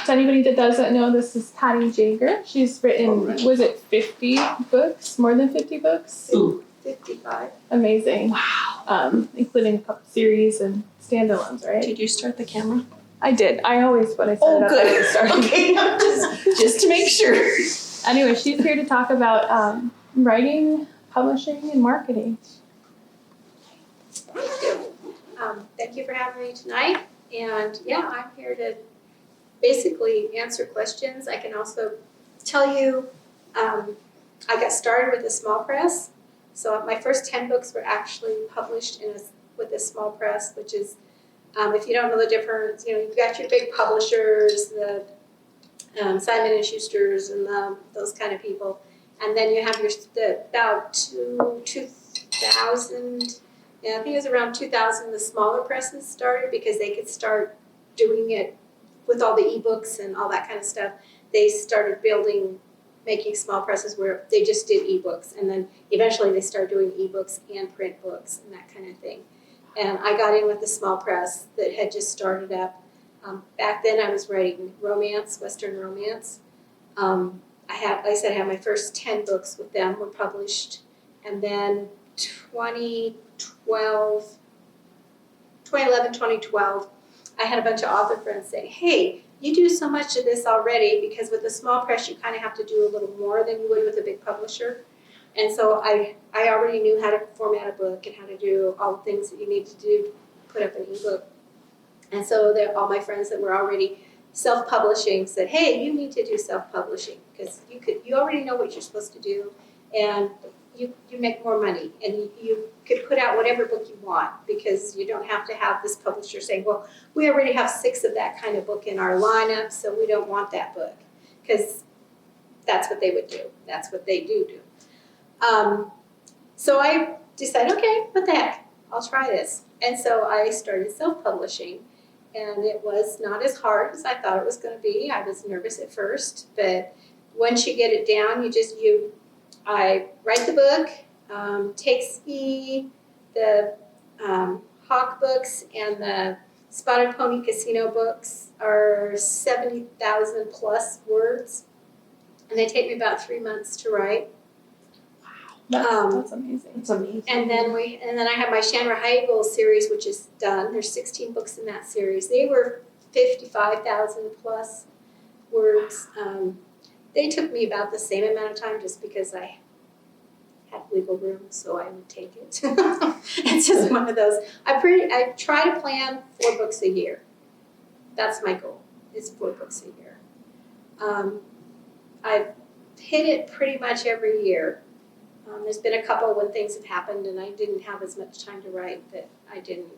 to anybody that doesn't know, this is Paty Jager. She's written, was it 50 books? More than 50 books? Ooh. 55. Amazing. Wow. Including a couple series and standalones, right? Did you start the camera? I did. I always, when I started up, I always started. Okay, just to make sure. Anyway, she's here to talk about writing, publishing, and marketing. Thank you. Thank you for having me tonight. And yeah, I'm here to basically answer questions. I can also tell you, I got started with a small press. So my first 10 books were actually published with a small press, which is, if you don't know the difference, you've got your big publishers, the Simon & Schuster's and those kind of people. And then you have about 2000, I think it was around 2000, the smaller presses started because they could start doing it with all the ebooks and all that kind of stuff. They started making small presses where they just did ebooks, and then eventually they started doing ebooks and print books and that kind of thing. And I got in with the small press that had just started up. Back then I was writing romance, Western romance. I had my first 10 books with them were published, and then 2011, 2012, I had a bunch of author friends say, hey, you do so much of this already, because with a small press you kind of have to do a little more than you would with a big publisher. And so I already knew how to format a book and how to do all the things that you need to do, put up an ebook. And so all my friends that were already self-publishing said, hey, you need to do self-publishing, because you already know what you're supposed to do, and you make more money, and you could put out whatever book you want, because you don't have to have this publisher saying, well, we already have 6 of that kind of book in our lineup, so we don't want that book, because that's what they would do. That's what they do. So I decided, okay, what the heck, I'll try this. And so I started self-publishing, and it was not as hard as I thought it was going to be. I was nervous at first, but once you get it down, I write the book. Takes me the Hawke books and the Spotted Pony Casino books are 70,000 plus words, and they take me about 3 months to write. That's amazing. It's amazing. And then I have my Shandra Higheagle series, which is done. There's 16 books in that series. They were 55,000 plus words. They took me about the same amount of time, just because I had wiggle room, so I would take it. It's just one of those. I try to plan 4 books a year. That's my goal. It's 4 books a year. I've hit it pretty much every year. There's been a couple when things have happened and I didn't have as much time to write that I didn't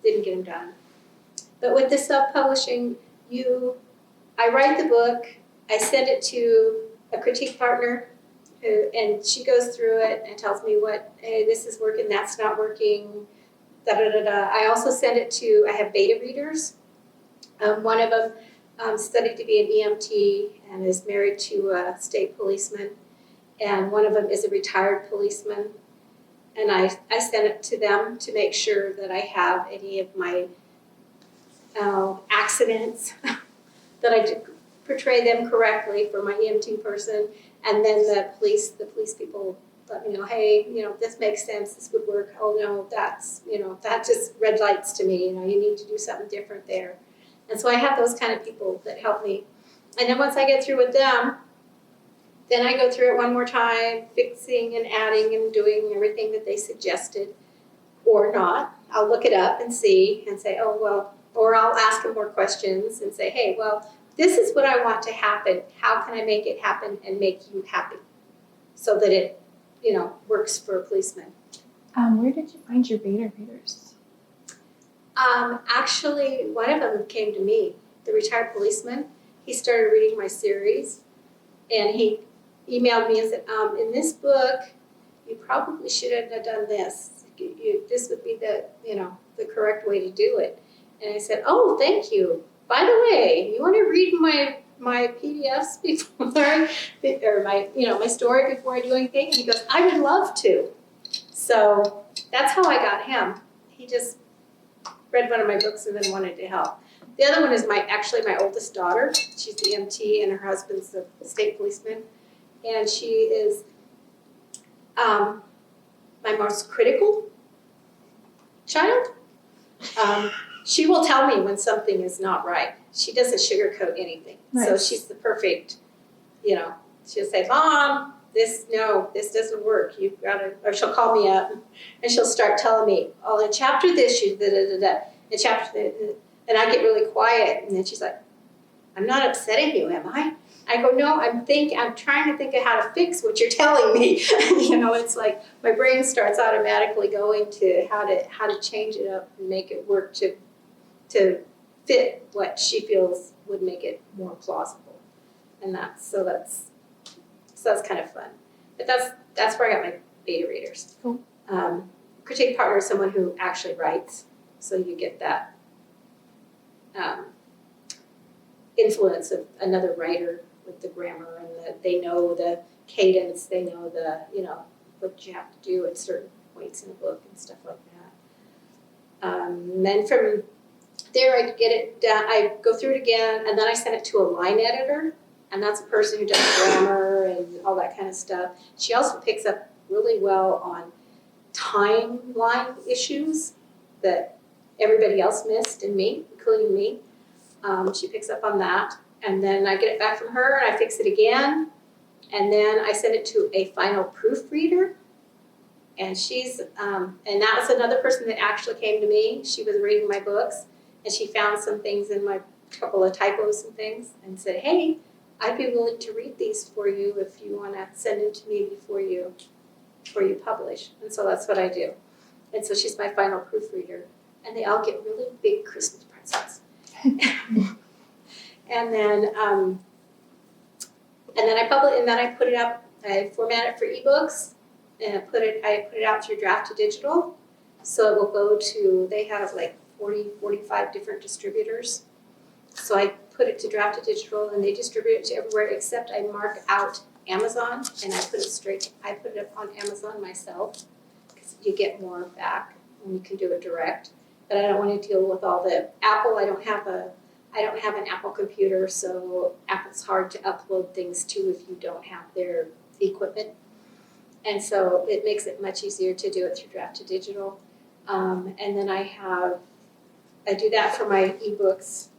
get them done. But with the self-publishing, I write the book, I send it to a critique partner, and she goes through it and tells me hey, this is working, that's not working, da-da-da-da. I also send it I have beta readers. One of them studied to be an EMT and is married to a state policeman. And one of them is a retired policeman. And I send it to them to make sure that I have any of my accidents, that I portray them correctly for my EMT person. And then the police people let me know, hey, this makes sense, this would work. Oh no, that's just red lights to me. You need to do something different there. And so I have those kind of people that help me. And then once I get through with them, then I go through it one more time, fixing and adding and doing everything that they suggested, or not. I'll look it up and see and say, oh, well, or I'll ask them more questions and say, hey, well, this is what I want to happen. How can I make it happen and make you happy so that it, works for a policeman? Where did you find your beta readers? Actually, one of them came to me, the retired policeman. He started reading my series, and he emailed me and said, in this book, you probably shouldn't have done this. This would be the correct way to do it. And I said, oh, thank you. By the way, you want to read my PDFs before, or my story before I do anything? And he goes, I would love to. So that's how I got him. He just read one of my books and then wanted to help. The other one is actually my oldest daughter. She's the EMT and her husband's the state policeman. And she is my most critical child. She will tell me when something is not right. She doesn't sugarcoat anything. Nice. So she's the perfect, she'll say, Mom, this doesn't work. You've got to, or she'll call me up and she'll start telling me, oh, in chapter this, you da-da-da-da, in chapter da-da-da. And I get really quiet. And then she's like, I'm not upsetting you, am I? I go, no, I'm trying to think of how to fix what you're telling me. It's like my brain starts automatically going to how to change it up and make it work to fit what she feels would make it more plausible. And that's kind of fun. But that's where I got my beta readers. Cool. Critique partner is someone who actually writes, so you get that influence of another writer with the grammar and they know the cadence, they know what you have to do at certain points in a book and stuff like that. Then from there I get it done, I go through it again and then I send it to a line editor, and that's a person who does grammar and all that kind of stuff. She also picks up really well on timeline issues that everybody else missed, and me, including me. She picks up on that, and then I get it back from her, and I fix it again, and then I send it to a final proofreader, and she's, and that was another person that actually came to me. She was reading my books, and she found some things in my couple of typos and things, and said, hey, I'd be willing to read these for you if you want to send them to me before you publish. And so that's what I do. And so she's my final proofreader, and they all get really big Christmas presents. And then I publish, and then I put it up. I format it for ebooks, and I put it out through Draft to Digital. So it will go to. They have like 45 different distributors. So I put it to Draft to Digital, and they distribute it to everywhere except I mark out Amazon, and I put it up on Amazon myself because you get more back when you can do it direct. But I don't want to deal with all the Apple. I don't have an Apple computer, so Apple's hard to upload things to if you don't have their equipment. And so it makes it much easier to do it through Draft to Digital. And then I do that for my ebooks.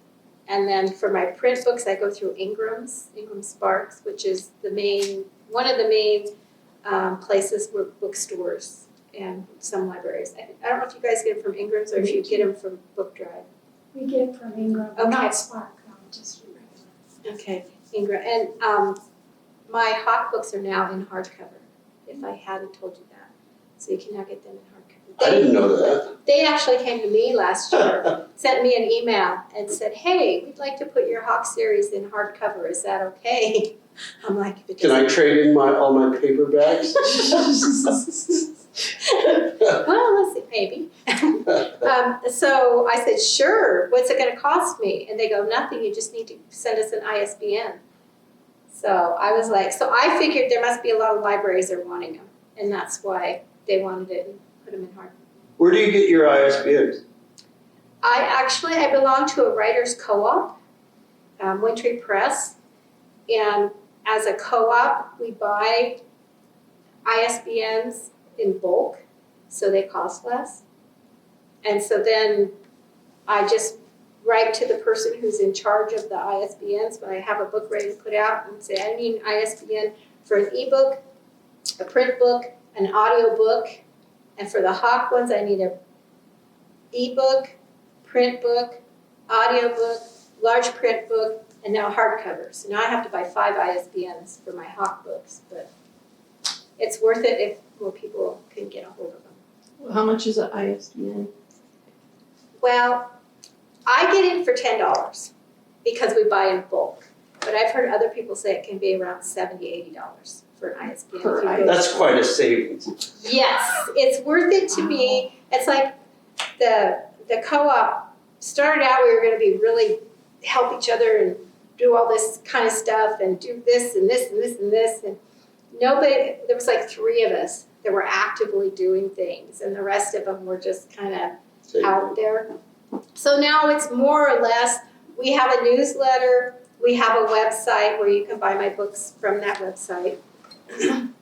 And then for my print books, I go through Ingram Sparks, which is one of the main places where bookstores and some libraries. I don't know if you guys get them from Ingram's or if you get them from Book Drive. We get it from Ingram, Okay. not Spark, no, just regular. Okay, Ingram. And my Hawke books are now in hardcover, if I hadn't told you that. So you can now get them in hardcover. I didn't know that. They actually came to me last year, sent me an email and said, hey, we'd like to put your Hawke series in hardcover. Is that okay? I'm like, if it Can I doesn't- trade in all my paperbacks? Well, let's see, maybe. So I said, sure, what's it gonna cost me? And they go, nothing, you just need to send us an ISBN. So I was like, so I figured there must be a lot of libraries that are wanting them, and that's why they wanted it and put them in hard. Where do you get your ISBNs? I belong to a writer's co-op, Wintry Press, and as a co-op, we buy ISBNs in bulk, so they cost less. And so then I just write to the person who's in charge of the ISBNs when I have a book ready to put out and say, I need an ISBN for an ebook, a print book, an audio book, and for the Hawke ones, I need a ebook, print book, audio book, large print book, and now hardcover. So now I have to buy 5 ISBNs for my Hawke books, but it's worth it if more people can get a hold of them. How much is an ISBN? Well, I get it for $10 because we buy in bulk, but I've heard other people say it can be around $70, $80 for an ISBN. Per if you go- ISBN. That's quite a savings. Yes, it's worth it to me. It's like the co-op started out, we were gonna be really help each other and do all this kind of stuff and do this and this and this and this, and nobody, there was like 3 of us that were actively doing things, and the rest of them were just kind of out there. So now it's more or less We have a newsletter, we have a website where you can buy my books from that website. And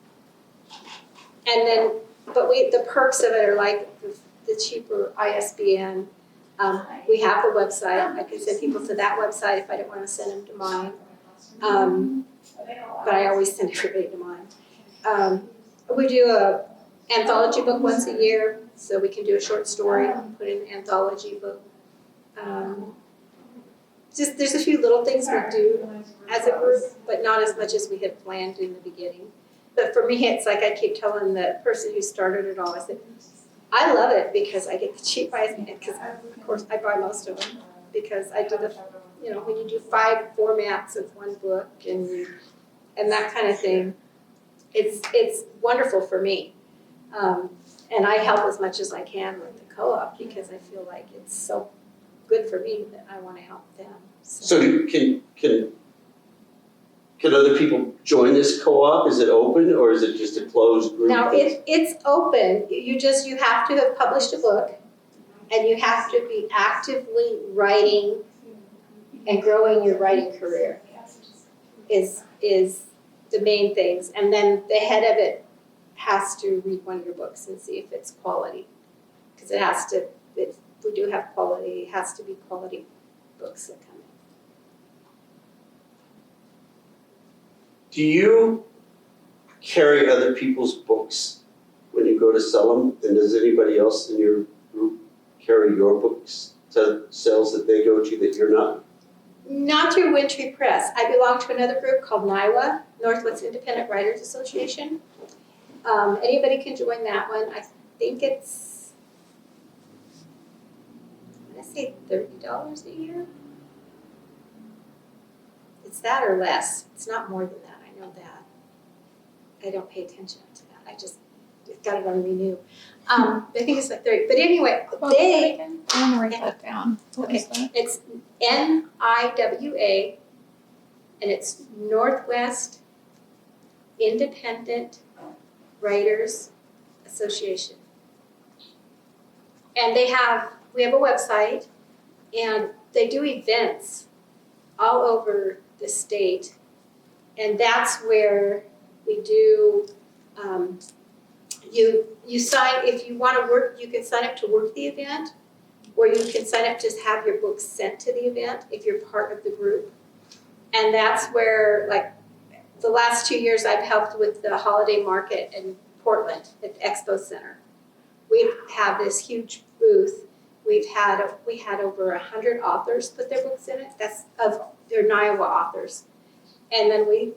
then, but the perks of it are like the cheaper ISBN. We have the website, I can send people to that website if I don't wanna send them to mine. But I always send everybody to mine. We do a anthology book once a year, so we can do a short story, put in an anthology book. Just there's a few little things we do as a group, but not as much as we had planned in the beginning. But for me, it's like I keep telling the person who started it all, I said, I love it because I get the cheap buys, because of course I buy most of them, because I do the, when you do 5 formats of one book and that kind of thing, it's wonderful for me. And I help as much as I can with the co-op because I feel like it's so good for me that I want to help them. So can other people join this co-op? Is it open or is it just a closed group? Now, it's open. You have to have published a book and you have to be actively writing and growing your writing career is the main things. And then the head of it has to read one of your books and see if it's quality. Because if we do have quality, it has to be quality books that come in. Do you carry other people's books when you go to sell them? And does anybody else in your group carry your books to sales that they go to that you're not? Not through Wintry Press. I belong to another group called NIWA, Northwest Independent Writers Association. Anybody can join that one. I think it's, I'm gonna say $30 a year. It's that or less. It's not more than that. I know that. I don't pay attention to that. I just got it on Renew. I think it's like 30. But anyway, What was that again? I want to write that down. What was that? it's NIWA, and it's Northwest Independent Writers Association. And we have a website, and they do events all over the state, and that's where we do, you sign, if you want to work, you can sign up to work the event, or you can sign up to have your books sent to the event if you're part of the group. And that's where, like, the last 2 years I've helped with the holiday market in Portland at the Expo Center. We have this huge booth. We had over 100 authors put their books in it. They're NIWA authors. And then we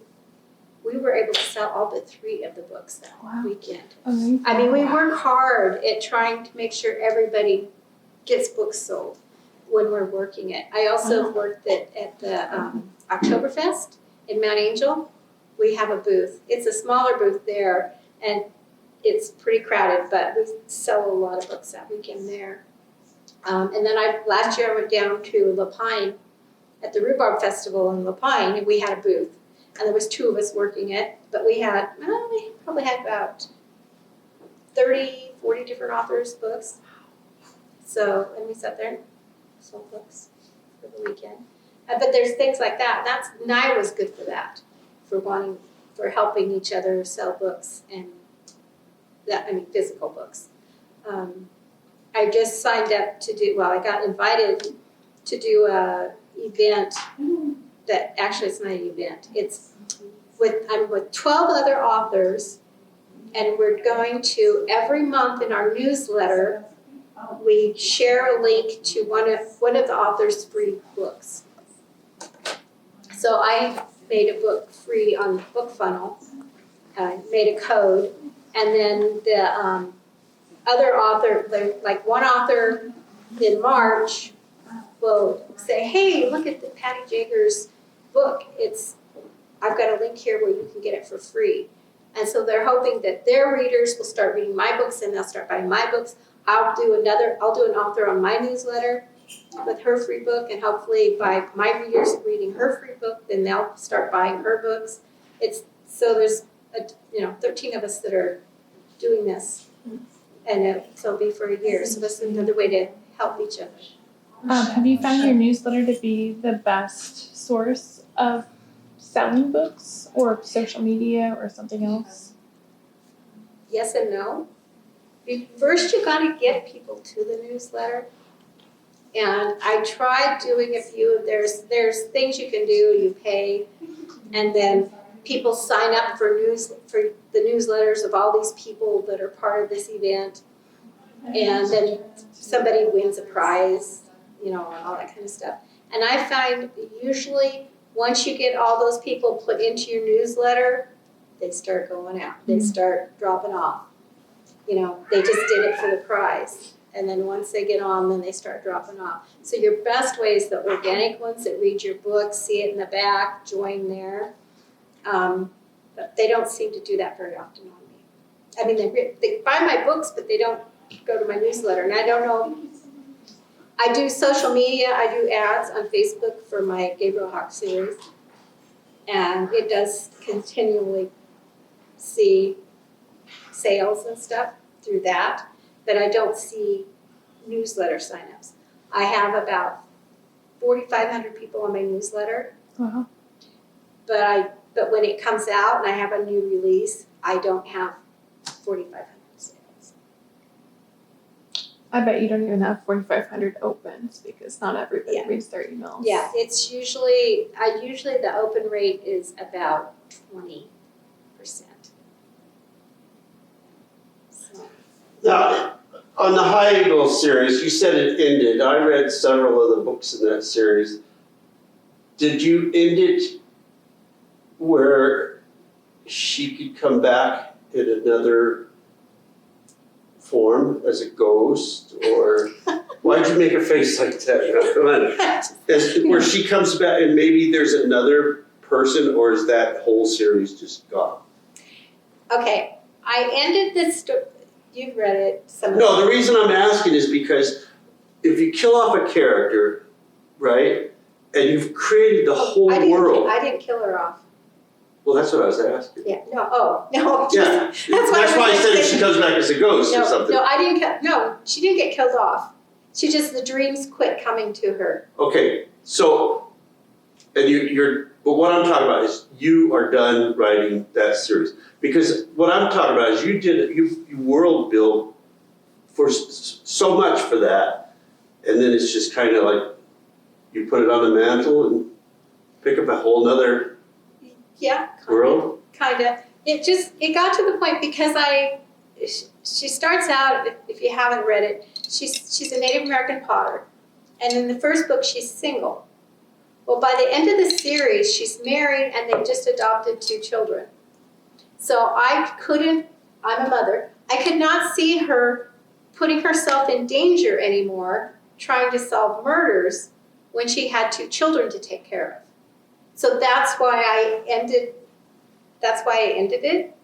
were able to sell all but 3 of the books that weekend. Amazing. I mean, we work hard at trying to make sure everybody gets books sold when we're working it. I also worked at the Oktoberfest in Mount Angel. We have a booth. It's a smaller booth there, and it's pretty crowded, but we sell a lot of books that weekend there. And then last year I went down to La Pine at the Rhubarb Festival in La Pine, and we had a booth. And there was 2 of us working it, but we probably had about 30, 40 different authors' books. So, and we sat there and sold books for the weekend. But there's things like that. NIWA was good for that, for helping each other sell books and physical books. I just signed up I got invited to do a event that actually it's not an event. I'm with 12 other authors, and we're going to, every month in our newsletter, we share a link to one of the author's free books. So I made a book free on BookFunnel, made a code, and then the other author, like one author in March will say, hey, look at the Paty Jager's book. I've got a link here where you can get it for free. And so they're hoping that their readers will start reading my books and they'll start buying my books. I'll do an author on my newsletter with her free book, and hopefully by my readers reading her free book, then they'll start buying her books. So there's 13 of us that are doing this, and so it'll be for a year. So that's another way to help each other. Have you found your newsletter to be the best source of selling books, or social media, or something else? Yes and no. First, you gotta get people to the newsletter. And I tried doing a few, there's things you can do, you pay, and then people sign up for the newsletters of all these people that are part of this event. And then somebody wins a prize, and all that kind of stuff. And I find usually once you get all those people put into your newsletter, they start going out. They start dropping off. They just did it for the prize. And then once they get on, then they start dropping off. So your best way is the organic ones that read your book, see it in the back, join there. But they don't seem to do that very often on me. I mean, they buy my books, but they don't go to my newsletter. And I don't know. I do social media. I do ads on Facebook for my Gabriel Hawke series. And it does continually see sales and stuff through that. But I don't see newsletter signups. I have about 4,500 people on my newsletter. Wow. But when it comes out and I have a new release, I don't have 4,500 sales. I bet you don't even have 4,500 opens, because not everybody Yeah. reads their emails. Yeah, it's usually the open rate is about 20%. So. Now, on the Higheagle series, you said it ended. I read several of the books in that series. Did you end it where she could come back in another form as a ghost, or why'd you make a face like that? Come on. Where she comes back and maybe there's another person, or is that whole series just gone? Okay, I ended this story. You've read it. No, the reason I'm asking is because if you kill off a character, right, and you've created the whole world. I didn't kill her off. Well, that's what I was asking. Yeah. No. No. Yeah, that's why I said if she comes back as a ghost or something. No, I didn't. No, she didn't get killed off. The dreams quit coming to her. Okay, so, and but what I'm talking about is you are done writing that series. Because what I'm talking about is you world build for so much for that, and then it's just kind of like you put it on the mantle and pick up a whole nother world. Kind of. It got to the point because she starts out, if you haven't read it, she's a Native American potter, and in the first book she's single. Well, by the end of the series, she's married and they've just adopted 2 children. So I'm a mother, I could not see her putting herself in danger anymore trying to solve murders when she had 2 children to take care of. So that's why I ended it.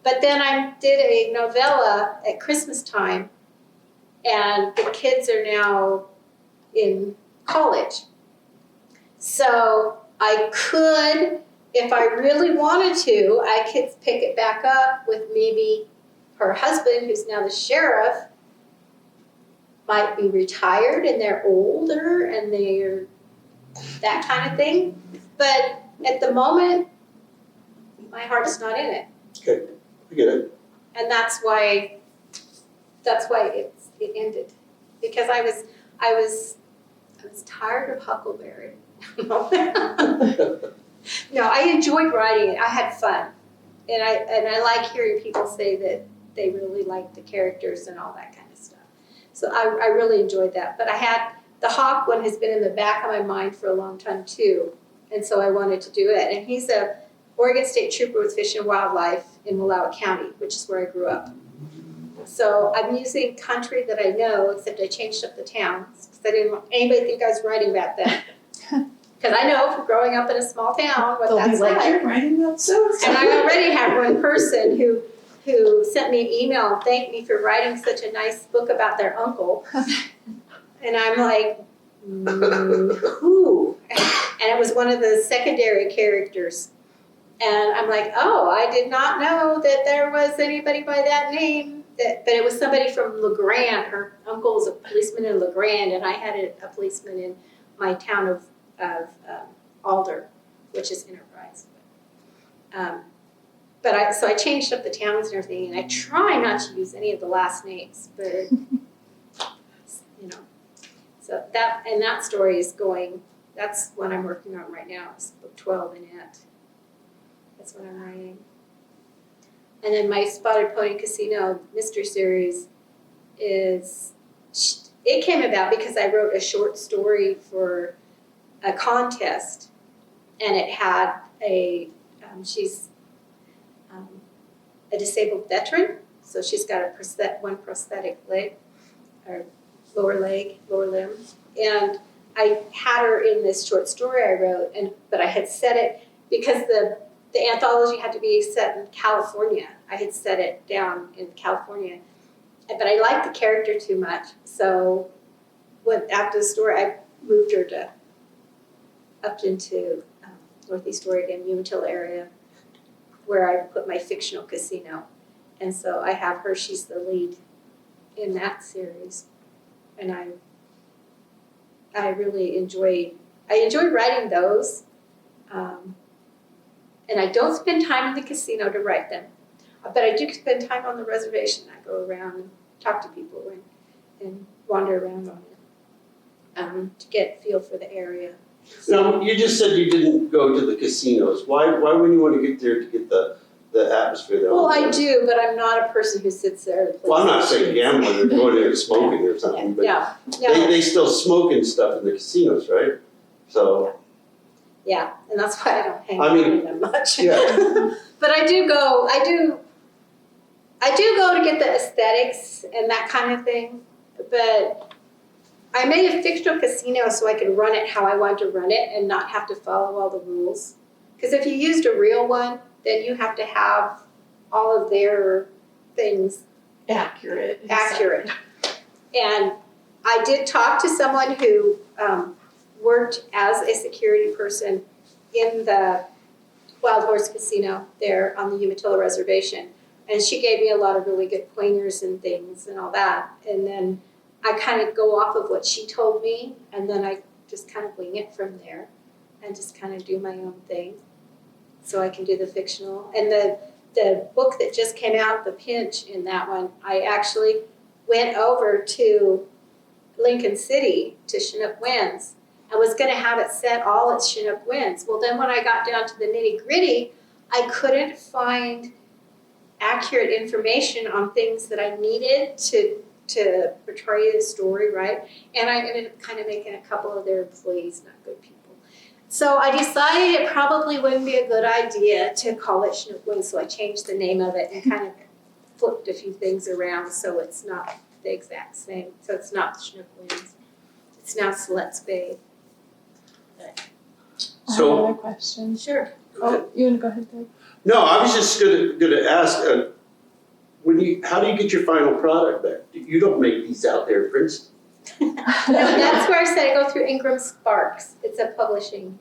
But then I did a novella at Christmas time, and the kids are now in college. So I could, if I really wanted to, I could pick it back up with maybe her husband, who's now the sheriff, might be retired and they're older and they're that kind of thing. But at the moment, my heart's not in it. Okay, I get it. And that's why it ended. Because I was tired of Huckleberry. No, I enjoyed writing it. I had fun. And I like hearing people say that they really like the characters and all that kind of stuff. So I really enjoyed that. But the Hawke one has been in the back of my mind for a long time too. And so I wanted to do it. And he's a Oregon State Trooper with Fish and Wildlife in Wallowa County, which is where I grew up. So I'm using country that I know, except I changed up the towns because I didn't want anybody to think I was writing back then. Because I know from growing up in a small town what that's like. You're writing that so. And I already have one person who sent me an email and thanked me for writing such a nice book about their uncle. And I'm like, who? And it was one of the secondary characters. And I'm like, oh, I did not know that there was anybody by that name but it was somebody from LeGrand. Her uncle was a policeman in LeGrand, and I had a policeman in my town of Alder, which is Enterprise. So I changed up the towns and everything, and I try not to use any of the last names, but so that story is going. That's what I'm working on right now. It's book 12 in it. That's what I'm writing. And then my Spotted Pony Casino mystery series it came about because I wrote a short story for a contest, and it had she's a disabled veteran, so she's got one prosthetic leg, or lower limb, and I had her in this short story I wrote, but I had set it because the anthology had to be set in California. I had set it down in California, but I liked the character too much, so after the story, I moved her up into Northeast Oregon, Umatilla area, where I put my fictional casino. And so I have her, she's the lead in that series. And I really enjoyed writing those. And I don't spend time in the casino to write them, but I do spend time on the reservation. I go around and talk to people and wander around on it to get a feel for the area. Now, you just said you didn't go to the casinos. Why wouldn't you want to get there to get the atmosphere there? Well, I do, but I'm not a person who sits there and plays. Well, I'm not saying gambling or going there and smoking or something, but No. they still smoke and stuff in the casinos, right? So. Yeah, and that's why I don't hang I out mean, in them much. yeah. But I do go to get the aesthetics and that kind of thing. But I made a fictional casino so I could run it how I want to run it and not have to follow all the rules. Because if you used a real one, then you have to have all of their things Accurate. And I did talk to someone who worked as a security person in the Wild Horse Casino there on the Umatilla Reservation. And she gave me a lot of really good pointers and things and all that. And then I kind of go off of what she told me, and then I just kind of wing it from there and just kind of do my own thing. So I can do the fictional. And the book that just came out, The Pinch, in that one, I actually went over to Lincoln City to Chinook Winds. I was going to have it set all at Chinook Winds. Well, then when I got down to the nitty-gritty, I couldn't find accurate information on things that I needed to portray the story, right? And I ended up kind of making a couple of their employees not good people. So I decided it probably wouldn't be a good idea to call it Chinook Winds, so I changed the name of it and kind of flipped a few things around so it's not the exact same. So it's not Chinook Winds. It's now Silet's Bay. I So- have another question. Sure. Oh, you want to go ahead, Doug? No, I was just gonna ask, how do you get your final product back? You don't make these out there, Princeton. No, that's where I said I go through Ingram Sparks. It's a publishing.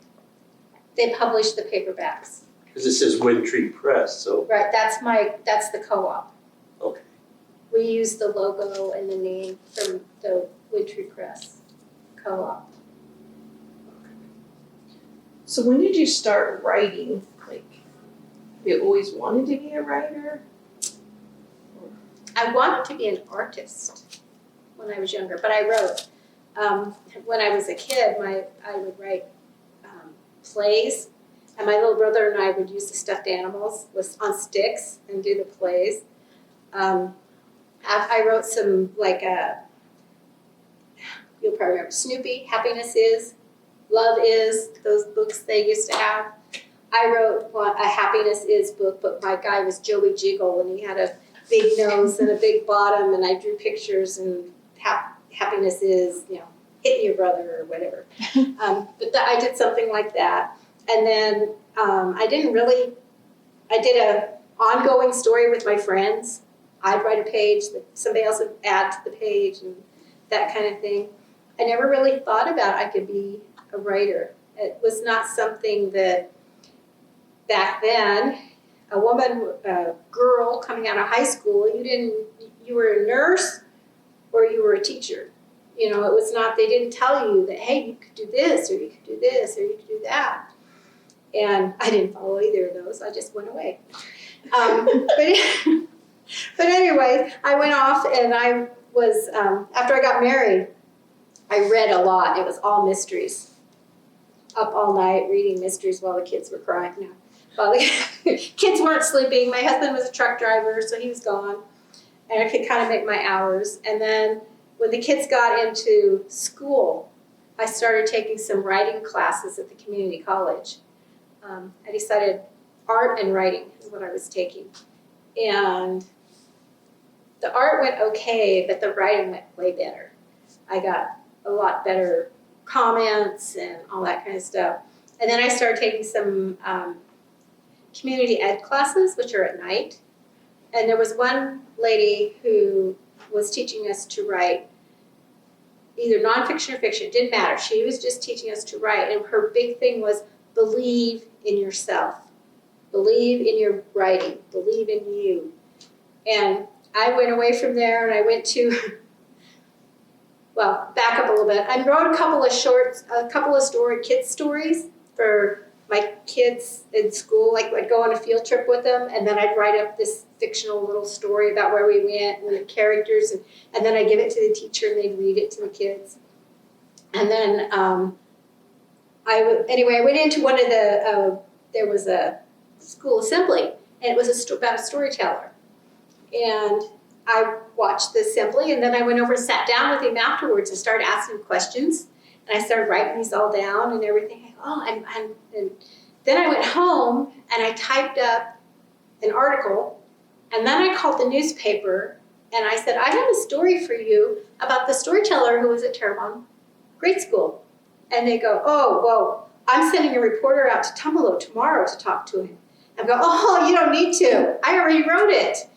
They publish the paperbacks. Because it says Wind Tree Press, so, Right, that's the co-op. okay. We use the logo and the name from the Wintry Press co-op. So when did you start writing? Like, have you always wanted to be a writer? I wanted to be an artist when I was younger, but I wrote. When I was a kid, I would write plays, and my little brother and I would use the stuffed animals on sticks and do the plays. I wrote some, you'll probably remember, Snoopy, Happiness Is, Love Is, those books they used to have. I wrote a Happiness Is book, but my guy was Joey Jiggle, and he had a big nose and a big bottom, and I drew pictures, and Happiness Is, hitting your brother or whatever. But I did something like that. And then I did a ongoing story with my friends. I'd write a page, that somebody else would add to the page, and that kind of thing. I never really thought about I could be a writer. It was not something that back then, a girl coming out of high school, you you were a nurse or you were a teacher. You know, it was not, they didn't tell you that, hey, you could do this, or you could do this, or you could do that. And I didn't follow either of those. I just went away. But anyway, I went off and I was, after I got married, I read a lot. It was all mysteries. Up all night reading mysteries while the kids were crying. No. While the kids weren't sleeping. My husband was a truck driver, so he was gone. And I could kind of make my hours. And then when the kids got into school, I started taking some writing classes at the community college. I decided art and writing is what I was taking. And the art went okay, but the writing went way better. I got a lot better comments and all that kind of stuff. And then I started taking some community ed classes, which are at night. And there was one lady who was teaching us to write either nonfiction or fiction. It didn't matter. She was just teaching us to write. And her big thing was believe in yourself. Believe in your writing. Believe in you. And I went away from there and I went to, well, back up a little bit. I wrote a couple of kids stories for my kids in school. Like I'd go on a field trip with them and then I'd write up this fictional little story about where we went and the characters and then I'd give it to the teacher and they'd read it to the kids. And then I went into one of the, there was a school assembly and it was about a storyteller. And I watched the assembly and then I went over and sat down with him afterwards and started asking questions. And I started writing these all down and everything. And then I went home and I typed up an article and then I called the newspaper and I said, I have a story for you about the storyteller who was at Terrebonne grade school. And they go, oh, well, I'm sending a reporter out to Tumalo tomorrow to talk to him. I go, oh, you don't need to. I already wrote it.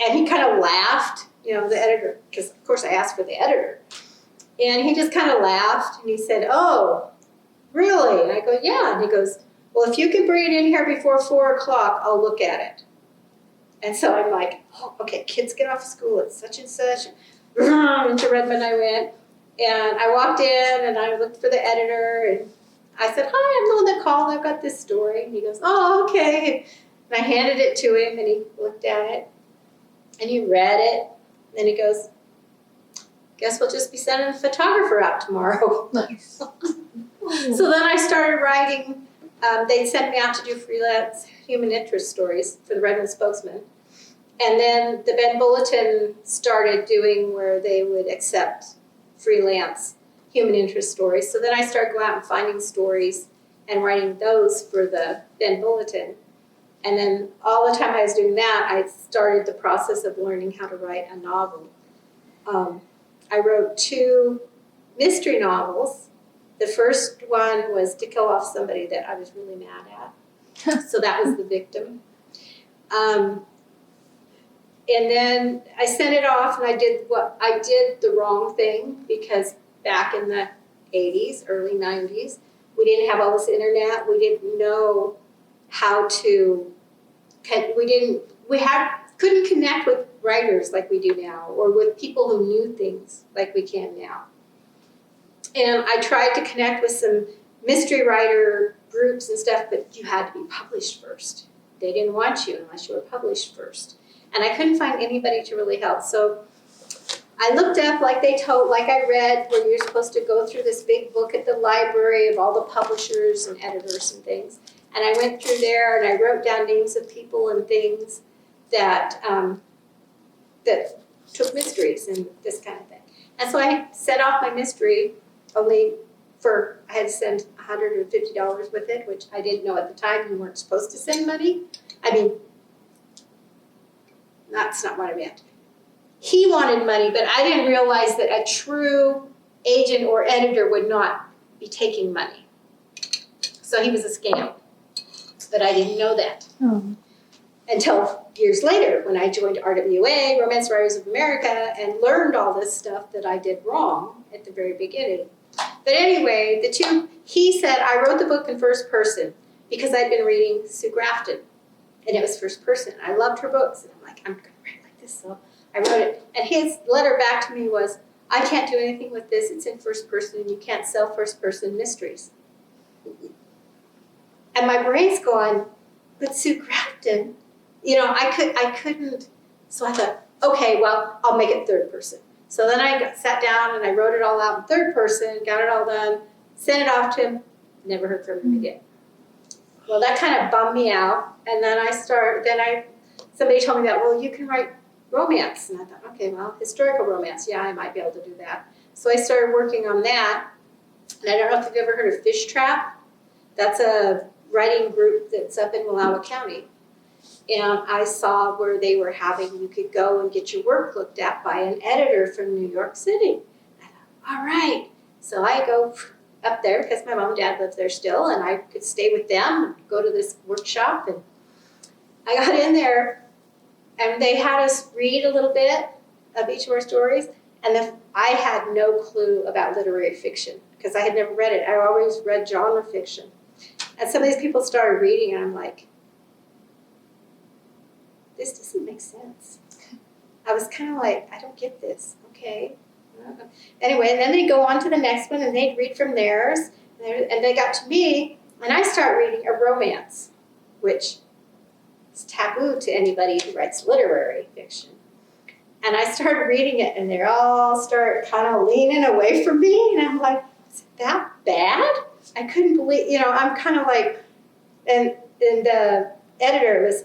And he kind of laughed, you know, the editor, because of course I asked for the editor. And he just kind of laughed and he said, oh, really? And I go, yeah. And he goes, well, if you can bring it in here before 4 o'clock, I'll look at it. And so I'm like, oh, okay, kids get off of school at such and such. Into Redmond I went. And I walked in and I looked for the editor and I said, hi, I'm the one that called. I've got this story. And he goes, oh, okay. And I handed it to him and he looked at it and he read it. And then he goes, guess we'll just be sending a photographer out tomorrow. Nice. So then I started writing. They'd send me out to do freelance human interest stories for the Redmond Spokesman. And then the Bend Bulletin started doing where they would accept freelance human interest stories. So then I started going out and finding stories and writing those for the Bend Bulletin. And then all the time I was doing that, I started the process of learning how to write a novel. I wrote 2 mystery novels. The first one was to kill off somebody that I was really mad at. So that was The Victim. And then I sent it off and I did the wrong thing we didn't have all this internet. We didn't know how to, couldn't connect with writers like we do now, or with people who knew things like we can now. And I tried to connect with some mystery writer groups and stuff, but you had to be published first. They didn't want you unless you were published first. And I couldn't find anybody to really help. So I looked up, like I read, where you're supposed to go through this big book at the library of all the publishers and editors and things. And I went through there and I wrote down names of people and things that that took mysteries and this kind of thing. And so I set off my mystery I had to send $150 with it, which I didn't know at the time you weren't supposed to send money. I mean, that's not what I meant. He wanted money, but I didn't realize that a true agent or editor would not be taking money. So he was a scam, but I didn't know that. Until years later when I joined RWA, Romance Writers of America, and learned all this stuff that I did wrong at the very beginning. But anyway, he said, I wrote the book in first person because I'd been reading Sue Grafton, and it was first person. I loved her books, and I'm like, I'm going to write like this. So I wrote it. And his letter back to me was, I can't do anything with this. It's in first person and you can't sell first person mysteries. And my brain's going, but Sue Grafton, I couldn't. So I thought, okay, well, I'll make it third person. So then I sat down and I wrote it all out in third person, got it all done, sent it off to him, never heard from him again. Well, that kind of bummed me out. And then somebody told me that, well, you can write romance. And I thought, okay, well, historical romance, yeah, I might be able to do that. So I started working on that. And I don't know if you've ever heard of Fish Trap. That's a writing group that's up in Wallowa County. And I saw where they were you could go and get your work looked at by an editor from New York City. I thought, all right. So I go up there because my mom and dad lived there still, and I could stay with them and go to this workshop. And I got in there, and they had us read a little bit of each of our stories. And I had no clue about literary fiction because I had never read it. I always read genre fiction. And some of these people started reading, and I'm like, this doesn't make sense. I was kind of like, I don't get this. Okay. Anyway, and then they go on to the next one, and they'd read from theirs. And they got to me, and I start reading a romance, which is taboo to anybody who writes literary fiction. And I started reading it, and they all start kind of leaning away from me. And I'm like, is it that bad? I couldn't believe, I'm kind of like, and the editor was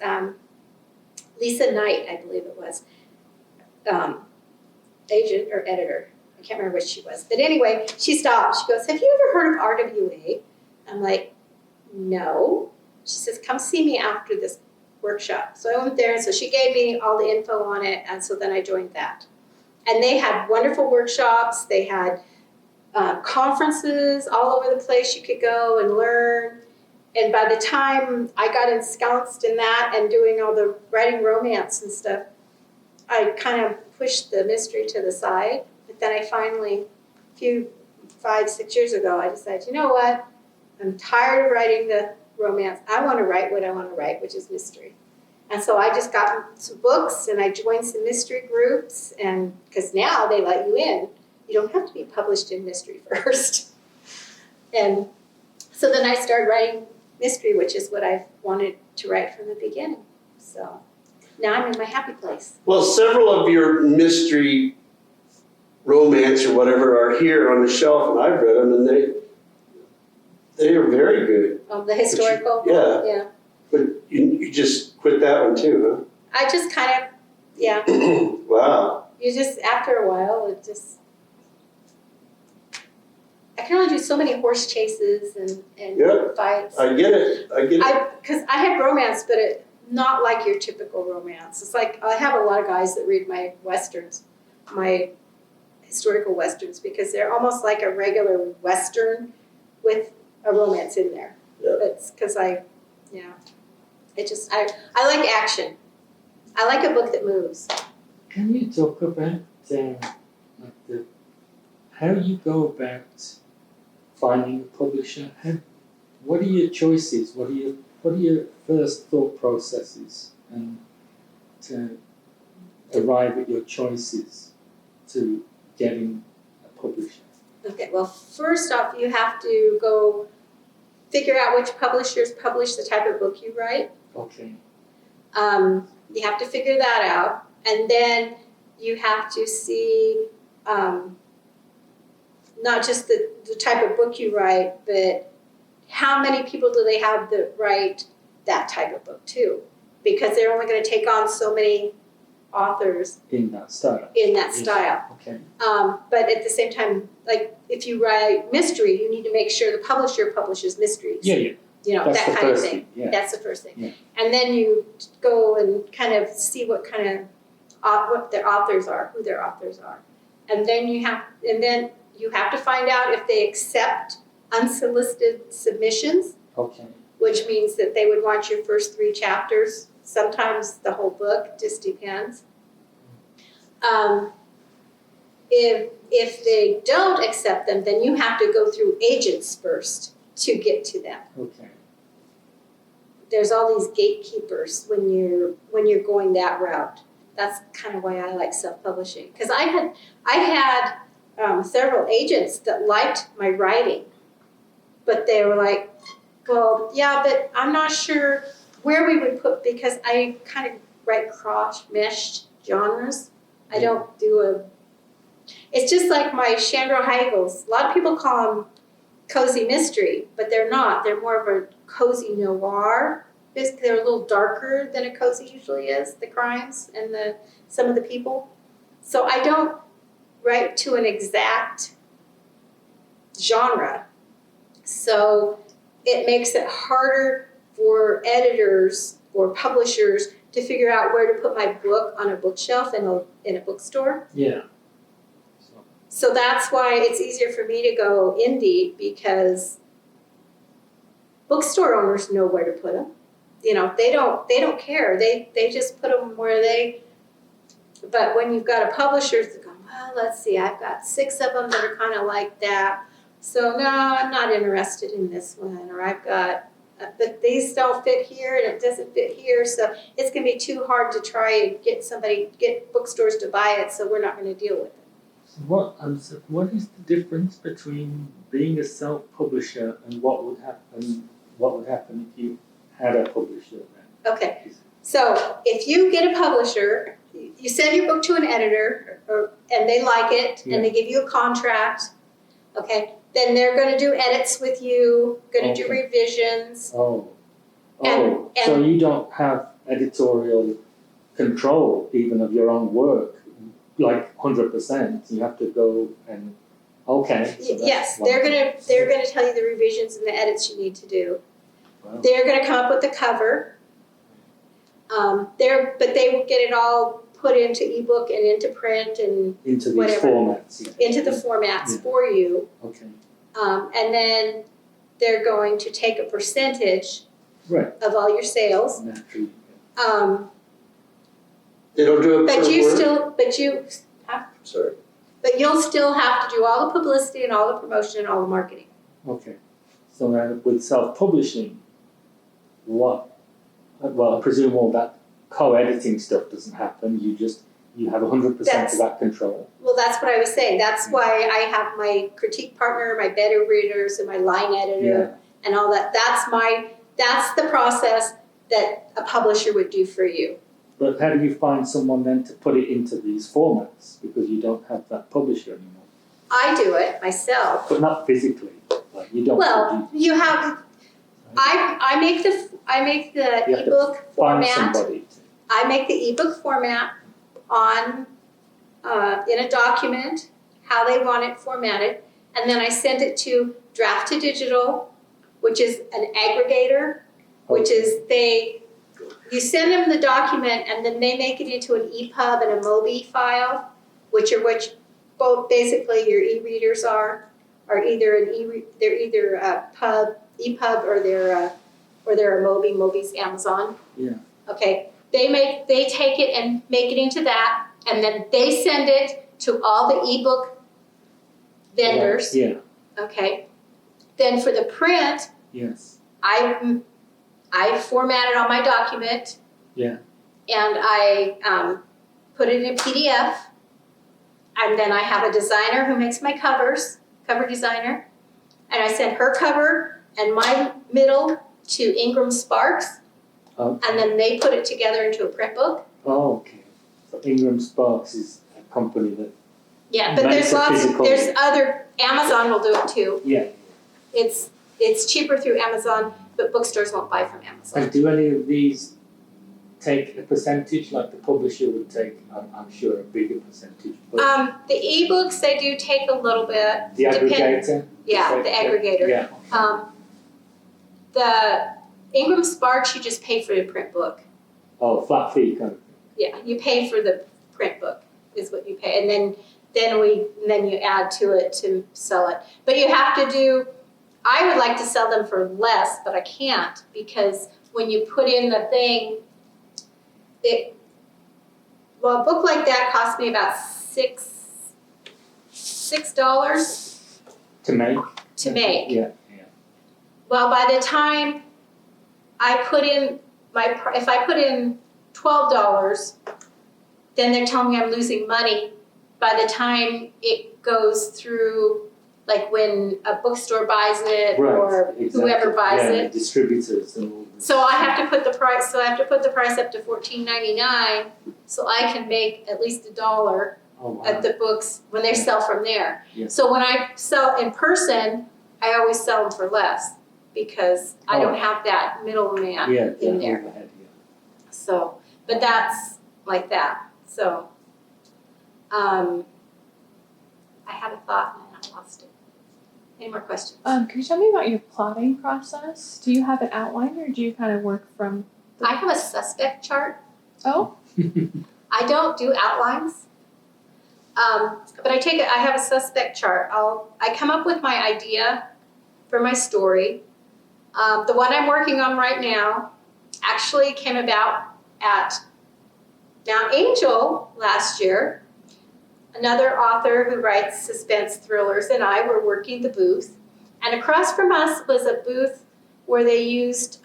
Lisa Knight, I believe it was, agent or editor. I can't remember which she was. But anyway, she stopped. She goes, have you ever heard of RWA? I'm like, no. She says, come see me after this workshop. So I went there, and so she gave me all the info on it, and so then I joined that. And they had wonderful workshops. They had conferences all over the place you could go and learn. And by the time I got ensconced in that and doing all the writing romance and stuff, I kind of pushed the mystery to the side. But then I finally, 5-6 years ago, I decided, you know what? I'm tired of writing the romance. I want to write what I want to write, which is mystery. And so I just got some books, and I joined some mystery groups, and because now they let you in. You don't have to be published in mystery first. And so then I started writing mystery, which is what I've wanted to write from the beginning. So now I'm in my happy place. Well, several of your mystery romance or whatever are here on the shelf, and I've read them, and they are very good. The historical? Yeah. But you just quit that one too, I just kind of, yeah. huh? Wow. You just, after a while, it just, I can only do so many horse chases and Yep. fights. I get it. Because I have romance, but not like your typical romance. It's like, I have a lot of guys that read my westerns, my historical westerns, because they're almost like a regular western with a romance in there. Yep. It's because I like action. I like a book that moves. Can you talk about how you go about finding a publisher? What are your choices? What are your first thought processes, and to arrive at your choices to getting a publisher? Okay, well, first off, you have to go figure out which publishers publish the type of book you write. Okay. You have to figure that out, and then you have to see not just the type of book you write, but how many people do they have that write that type of book too? Because they're only going to take on so many authors In that style. Okay. But at the same time, like if you write mystery, you need to make sure the publisher publishes mysteries. Yeah. That's That's that the kind of first thing. thing, yeah. That's the first thing. Yeah. And then you go and kind of see what kind of what their authors are, who their authors are, and then you have to find out if they accept unsolicited submissions. Okay. Which means that they would want your first 3 chapters. Sometimes the whole book, just depends. If they don't accept them, then you have to go through agents first to get to them. Okay. There's all these gatekeepers when you're going that route. That's kind of why I like self-publishing. Because I had several agents that liked my writing, but they were like, well, yeah, but I'm not sure where we would put, because I kind of write cross-meshed genres. I don't do it's just like my Shandra Higheagles. A lot of people call them cozy mystery, but they're not. They're more of a cozy noir. They're a little darker than a cozy usually is, the crimes and some of the people. So I don't write to an exact genre. So it makes it harder for editors or publishers to figure out where to put my book on a bookshelf in a bookstore. Yeah. So that's why it's easier for me to go indie, because bookstore owners know where to put them. You know, they don't care. They just put them where they. But when you've got a publisher that's going, well, let's see, I've got 6 of them that are kind of like that. So no, I'm not interested in this one. Or I've got, but these don't fit here and it doesn't fit here. So it's going to be too hard to try and get bookstores to buy it. So we're not going to deal with it. So what is the difference between being a self-publisher and what would happen if you had a publisher then? Okay, so if you get a publisher, you send your book to an editor, and they like it, and they give you a contract, okay, then they're going to do edits with you, going to do revisions. So you don't have editorial control even of your own work, like 100%. You have to go and Yes, they're gonna tell you the revisions and the edits you need to do. Wow. They're gonna come up with the cover. But they will get it all put into ebook and into print and into these whatever. formats. Yeah. Into the formats for you. Okay. And then they're going to take a percentage Right. of all your sales. Naturally. They don't do it per word? Sorry. But you'll still have to do all the publicity and all the promotion and all the marketing. Okay. So then with self-publishing, well, I presume all that co-editing stuff doesn't happen. You have 100% of that control. Well, that's what I was saying. That's why I have my critique partner, my beta readers, and my line editor, and all that. That's the process that a publisher would do for you. But how do you find someone then to put it into these formats, because you don't have that publisher anymore? I do it myself. But not physically. Like you don't. Well, you have. I make the You have to ebook find format. somebody. I make the ebook format on in a document how they want it formatted, and then I send it to Draft to Digital, which is an aggregator, which is you send them the document and then they make it into an EPUB and a MOBI file, which both basically your e-readers are either they're either a EPUB or they're a MOBI. MOBI's Amazon. Yeah. Okay. They take it and make it into that, and then they send it to all the ebook vendors. Yeah. Okay. Then for the print, Yes. I format it on my document. Yeah. And I put it in a PDF. And then I have a designer who makes my covers, cover designer. And I send her cover and my middle to Ingram Sparks. Okay. And then they put it together into a print book. Oh, okay. So Ingram Sparks is a company that. Yeah, but makes there's other, Amazon will do it too. Yeah. It's cheaper through Amazon, but bookstores won't buy from Amazon. And do any of these take a percentage, like the publisher would take? I'm sure a bigger percentage. But The ebooks, they do take a little bit. the aggregator. Yeah, the aggregator. Yeah. The Ingram Sparks, you just pay for the print book. Oh, flat fee kind of thing. Yeah, you pay for the print book is what you pay, and then you add to it to sell it. But you have to do. I would like to sell them for less, but I can't, because when you put in the thing, a book like that cost me about $6 To make. to make. Yeah. Well, by the time I put in if I put in $12, then they're telling me I'm losing money by the time it goes through, like when a bookstore buys it or whoever buys it. Distributors and all this. So I have to put the price. So I have to put the price up to $14.99, so I can make at least $1 Oh, wow. at the books when they sell from there. Yeah. So when I sell in person, I always sell them for less because I don't have that middleman Yeah, in there. overhead, yeah. So, but that's like that. So, I had a thought and then I lost it. Any more questions? Could you tell me about your plotting process? Do you have an outline or do you kind of work from? I have a suspect chart. Oh, I don't do outlines. But I have a suspect chart. I come up with my idea for my story. The one I'm working on right now actually came about at Mount Angel last year. Another author who writes suspense thrillers and I were working the booth. And across from us was a booth where they used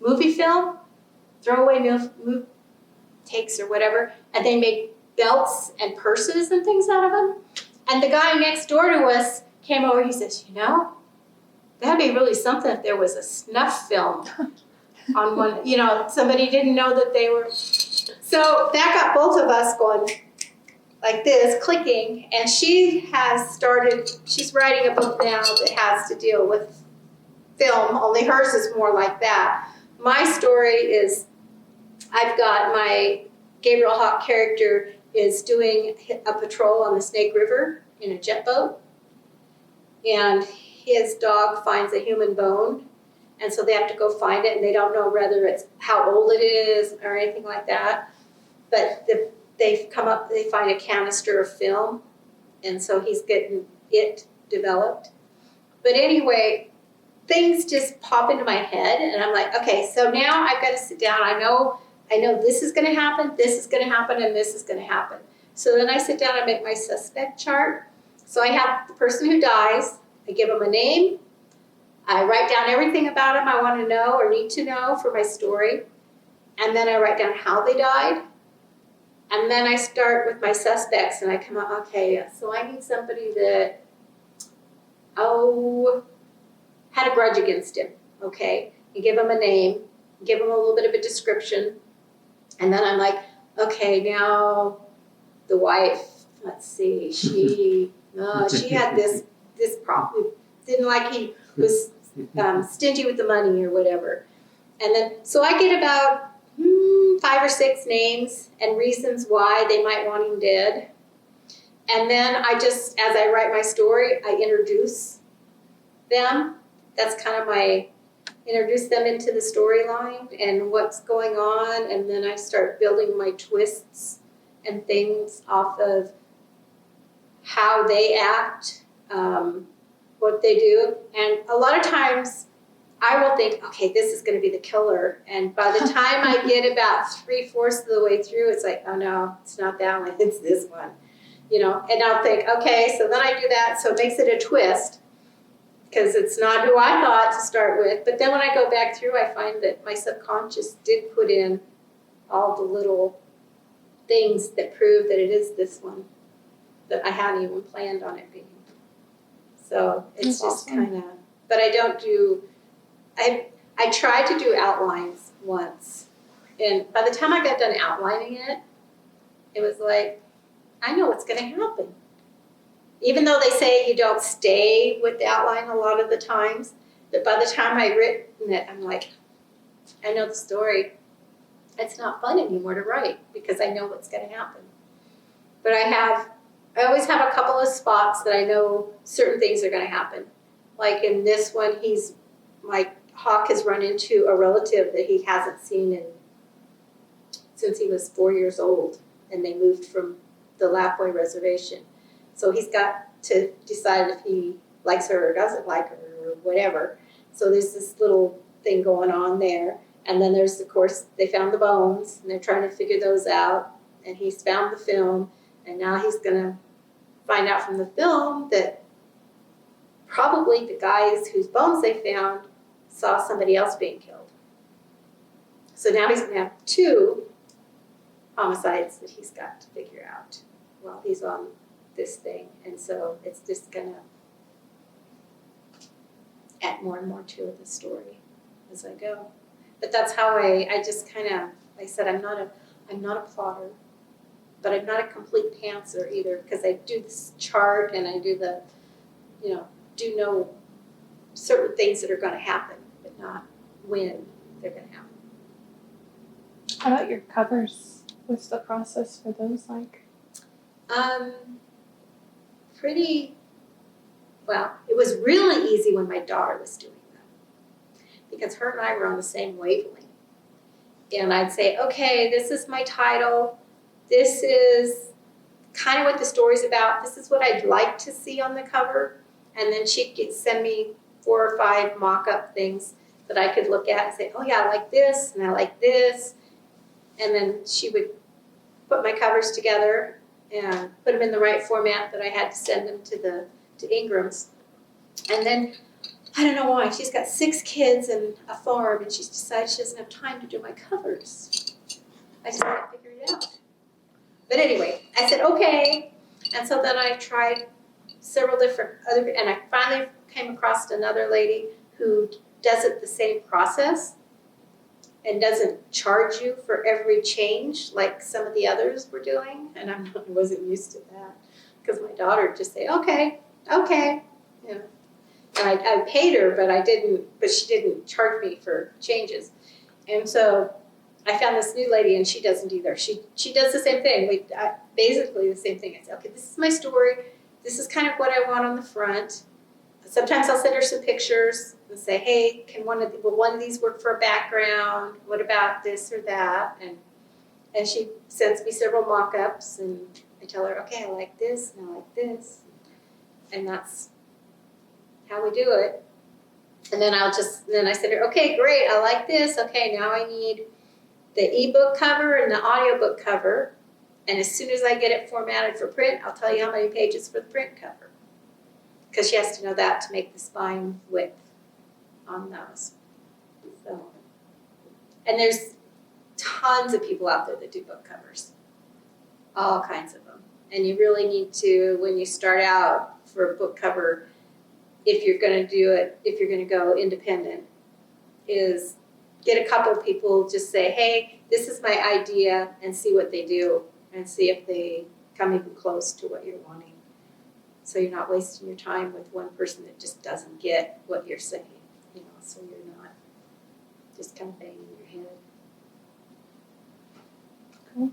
movie film, throwaway takes or whatever, and they made belts and purses and things out of them. And the guy next door to us came over, he says, that'd be really something if there was a snuff film on one, somebody didn't know that they were. So that got both of us going like this, clicking, and she's writing a book now that has to deal with film, only hers is more like that. My story is, I've got my Gabriel Hawke character is doing a patrol on the Snake River in a jet boat, and his dog finds a human bone, and so they have to go find it, and they don't know whether it's how old it is or anything like that. But they find a canister of film, and so he's getting it developed. But anyway, things just pop into my head, and I'm like, okay, so now I've got to sit down. I know this is going to happen, this is going to happen, and this is going to happen. So then I sit down and make my suspect chart. So I have the person who dies, I give them a name, I write down everything about them I want to know or need to know for my story, and then I write down how they died, and then I start with my suspects, and I come up, okay, so I need somebody that, had a grudge against him, okay? You give him a name, give him a little bit of a description, and then I'm like, okay, now the wife, let's see, she had this problem, didn't like he was stingy with the money or whatever. And then, so I get about 5 or 6 names and reasons why they might want him dead. And then as I write my story, I introduce them. That's kind of introduce them into the storyline and what's going on, and then I start building my twists and things off of how they act, what they do. And a lot of times I will think, okay, this is going to be the killer, and by the time I get about 3/4 of the way through, it's like, oh no, it's not that one, it's this one, and I'll think, okay, so then I do that, so it makes it a twist, because it's not who I thought to start with. But then when I go back through, I find that my subconscious did put in all the little things that prove that it is this one that I hadn't even planned on it being. So it's just kind of, but I don't do, I tried to do outlines once. And by the time I got done outlining it, it was like, I know what's going to happen. Even though they say you don't stay with the outline a lot of the times, but by the time I've written it, I'm like, I know the story. It's not fun anymore to write because I know what's going to happen. But I always have a couple of spots that I know certain things are going to happen. Like in this one, Hawke has run into a relative that he hasn't seen since he was 4 years old, and they moved from the Lapwai Reservation. So he's got to decide if he likes her or doesn't like her or whatever. So there's this little thing going on there. And then there's, of course, they found the bones, and they're trying to figure those out. And he's found the film, and now he's going to find out from the film that probably the guys whose bones they found saw somebody else being killed. So now he's going to have 2 homicides that he's got to figure out while he's on this thing. And so it's just gonna add more and more to the story as I go. But that's how I just kind of, like I said, I'm not a plotter, but I'm not a complete pantser either, because I do this chart and I do the, do know certain things that are going to happen, but not when they're going to happen. How about your covers? What's the process for those like? Pretty, well, it was really easy when my daughter was doing them, because her and I were on the same wavelength. And I'd say, okay, this is my title. This is kind of what the story's about. This is what I'd like to see on the cover. And then she'd send me 4 or 5 mock-up things that I could look at and say, oh yeah, I like this and I like this. And then she would put my covers together and put them in the right format that I had to send them to Ingram's. And then, I don't know why, she's got 6 kids and a farm, and she's decided she doesn't have time to do my covers. I just haven't figured it out. But anyway, I said, okay. And so then I tried several different other, and I finally came across another lady who does it the same process and doesn't charge you for every change like some of the others were doing. And I wasn't used to that, because my daughter would just say, okay. And I paid her, but she didn't charge me for changes. And so I found this new lady, and she doesn't either. She does the same thing. Basically the same thing. I say, okay, this is my story. This is kind of what I want on the front. Sometimes I'll send her some pictures and say, hey, will one of these work for a background? What about this or that? And she sends me several mock-ups, and I tell her, okay, I like this and I like this. And that's how we do it. And then I said, okay, great, I like this. Okay, now I need the ebook cover and the audiobook cover. And as soon as I get it formatted for print, I'll tell you how many pages for the print cover. Because she has to know that to make the spine width on those. So, and there's tons of people out there that do book covers. All kinds of them. And you really need to, when you start out for a book cover, if you're going to do it, if you're going to go independent, is get a couple of people, just say, hey, this is my idea, and see what they do, and see if they come even close to what you're wanting. So you're not wasting your time with one person that just doesn't get what you're saying, so you're not just kind of banging your head. Cool.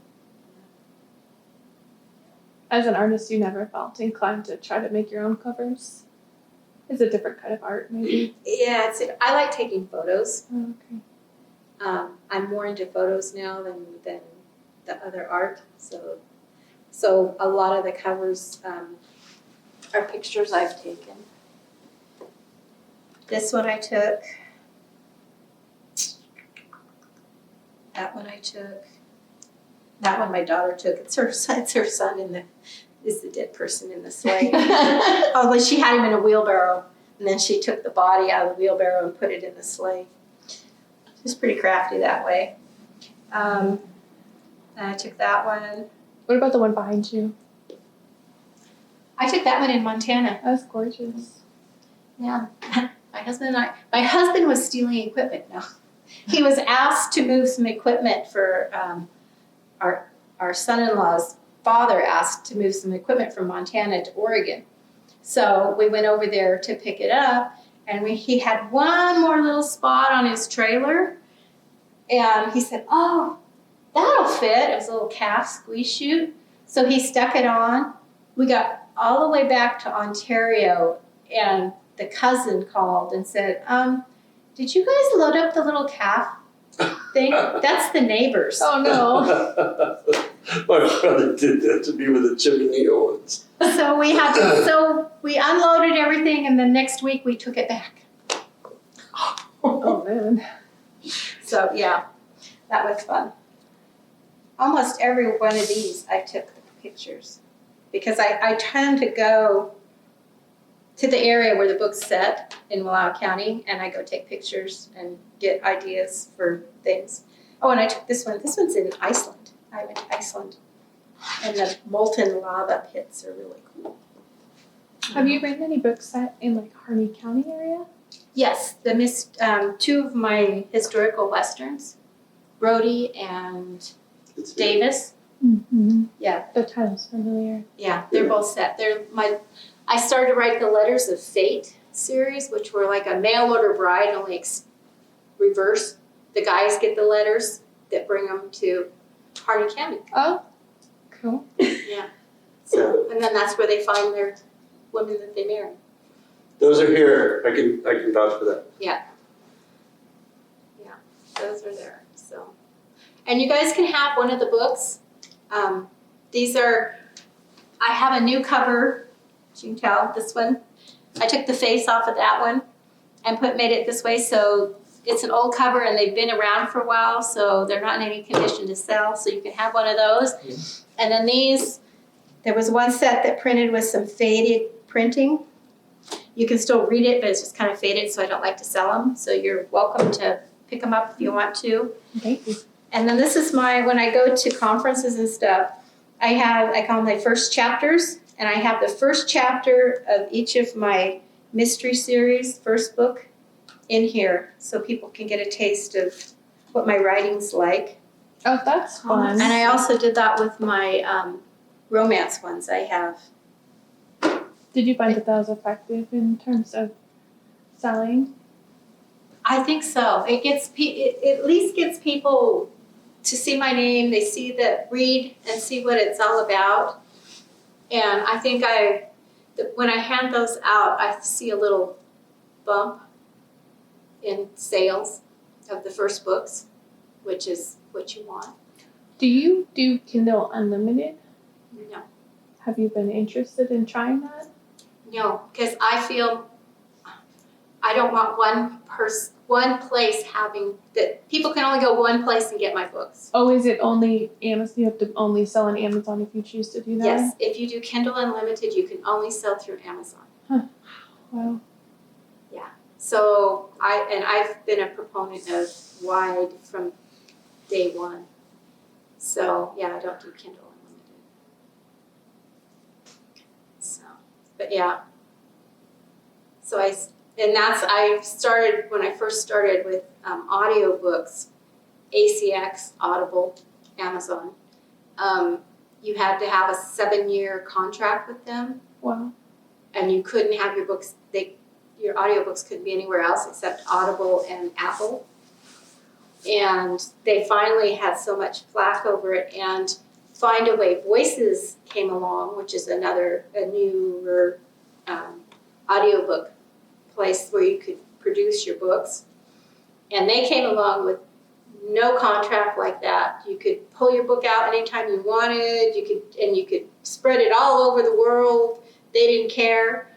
As an artist, you never felt inclined to try to make your own covers? It's a different kind of art, maybe. Yeah, I like taking photos. Oh, okay. I'm more into photos now than the other art. So a lot of the covers are pictures I've taken. This one I took. That one I took. That one my daughter took. It's her son is the dead person in the sleigh. Although she had him in a wheelbarrow, and then she took the body out of the wheelbarrow and put it in the sleigh. It was pretty crafty that way. And I took that one. What about the one behind you? I took that one in Montana. That's gorgeous. Yeah. My husband was stealing equipment now. He was asked to move some equipment for our son-in-law's father asked to move some equipment from Montana to Oregon. So we went over there to pick it up, and he had one more little spot on his trailer, and he said, oh, that'll fit. It was a little calf squeeze chute. So he stuck it on. We got all the way back to Ontario, and the cousin called and said, did you guys load up the little calf thing? That's the neighbors. Oh, no. My brother did that to me with the chimney owens. So we unloaded everything, and then next week we took it back. Oh, man. So yeah, that was fun. Almost every one of these I took the pictures, because I tend to go to the area where the book's set in Wallowa County, and I go take pictures and get ideas for things. Oh, and I took this one. This one's in Iceland. I went to Iceland. And the molten lava pits are really cool. Have you written any books set in like Harney County area? Yes, two of my historical westerns, Brody and It's Davis. Mm-hmm. Yeah. The title's familiar. Yeah, they're both set. I started to write the Letters of Fate series, which were like a mail order bride, only reverse. The guys get the letters that bring them to Harney County. Oh, cool. Yeah. So, and then that's where they find their women that they marry. Those are here. I can vouch for that. Those are there. So, and you guys can have one of the books. I have a new cover. As you can tell, this one. I took the face off of that one and made it this way. So it's an old cover and they've been around for a while, so they're not in any condition to sell. So you can have one of those. Yeah. And then there was one set that printed with some faded printing. You can still read it, but it's just kind of faded, so I don't like to sell them. So you're welcome to pick them up if you want to. Thank you. And then this is when I go to conferences and stuff, I call them my first chapters, and I have the first chapter of each of my mystery series, first book, in here, so people can get a taste of what my writing's like. Oh, that's fun. And I also did that with my romance ones I have. Did you find that was effective in terms of selling? I think so. It at least gets people to see my name. They read and see what it's all about. And I think when I hand those out, I see a little bump in sales of the first books, which is what you want. Do you do Kindle Unlimited? No. Have you been interested in trying that? No, because I feel I don't want one place having that. People can only go one place and get my books. Oh, is it only Amazon? You have to only sell on Amazon if you choose to do that? Yes, if you do Kindle Unlimited, you can only sell through Amazon. Wow. So I've been a proponent of wide from day one. So yeah, I don't do Kindle Unlimited. So, but yeah. So I started when I first started with audiobooks, ACX, Audible, Amazon. You had to have a 7-year contract with them. Wow. And you couldn't have your books. Your audiobooks couldn't be anywhere else except Audible and Apple. And they finally had so much flack over it, and Find a Way Voices came along, which is a newer audiobook place where you could produce your books. And they came along with no contract like that. You could pull your book out anytime you wanted. You could spread it all over the world. They didn't care.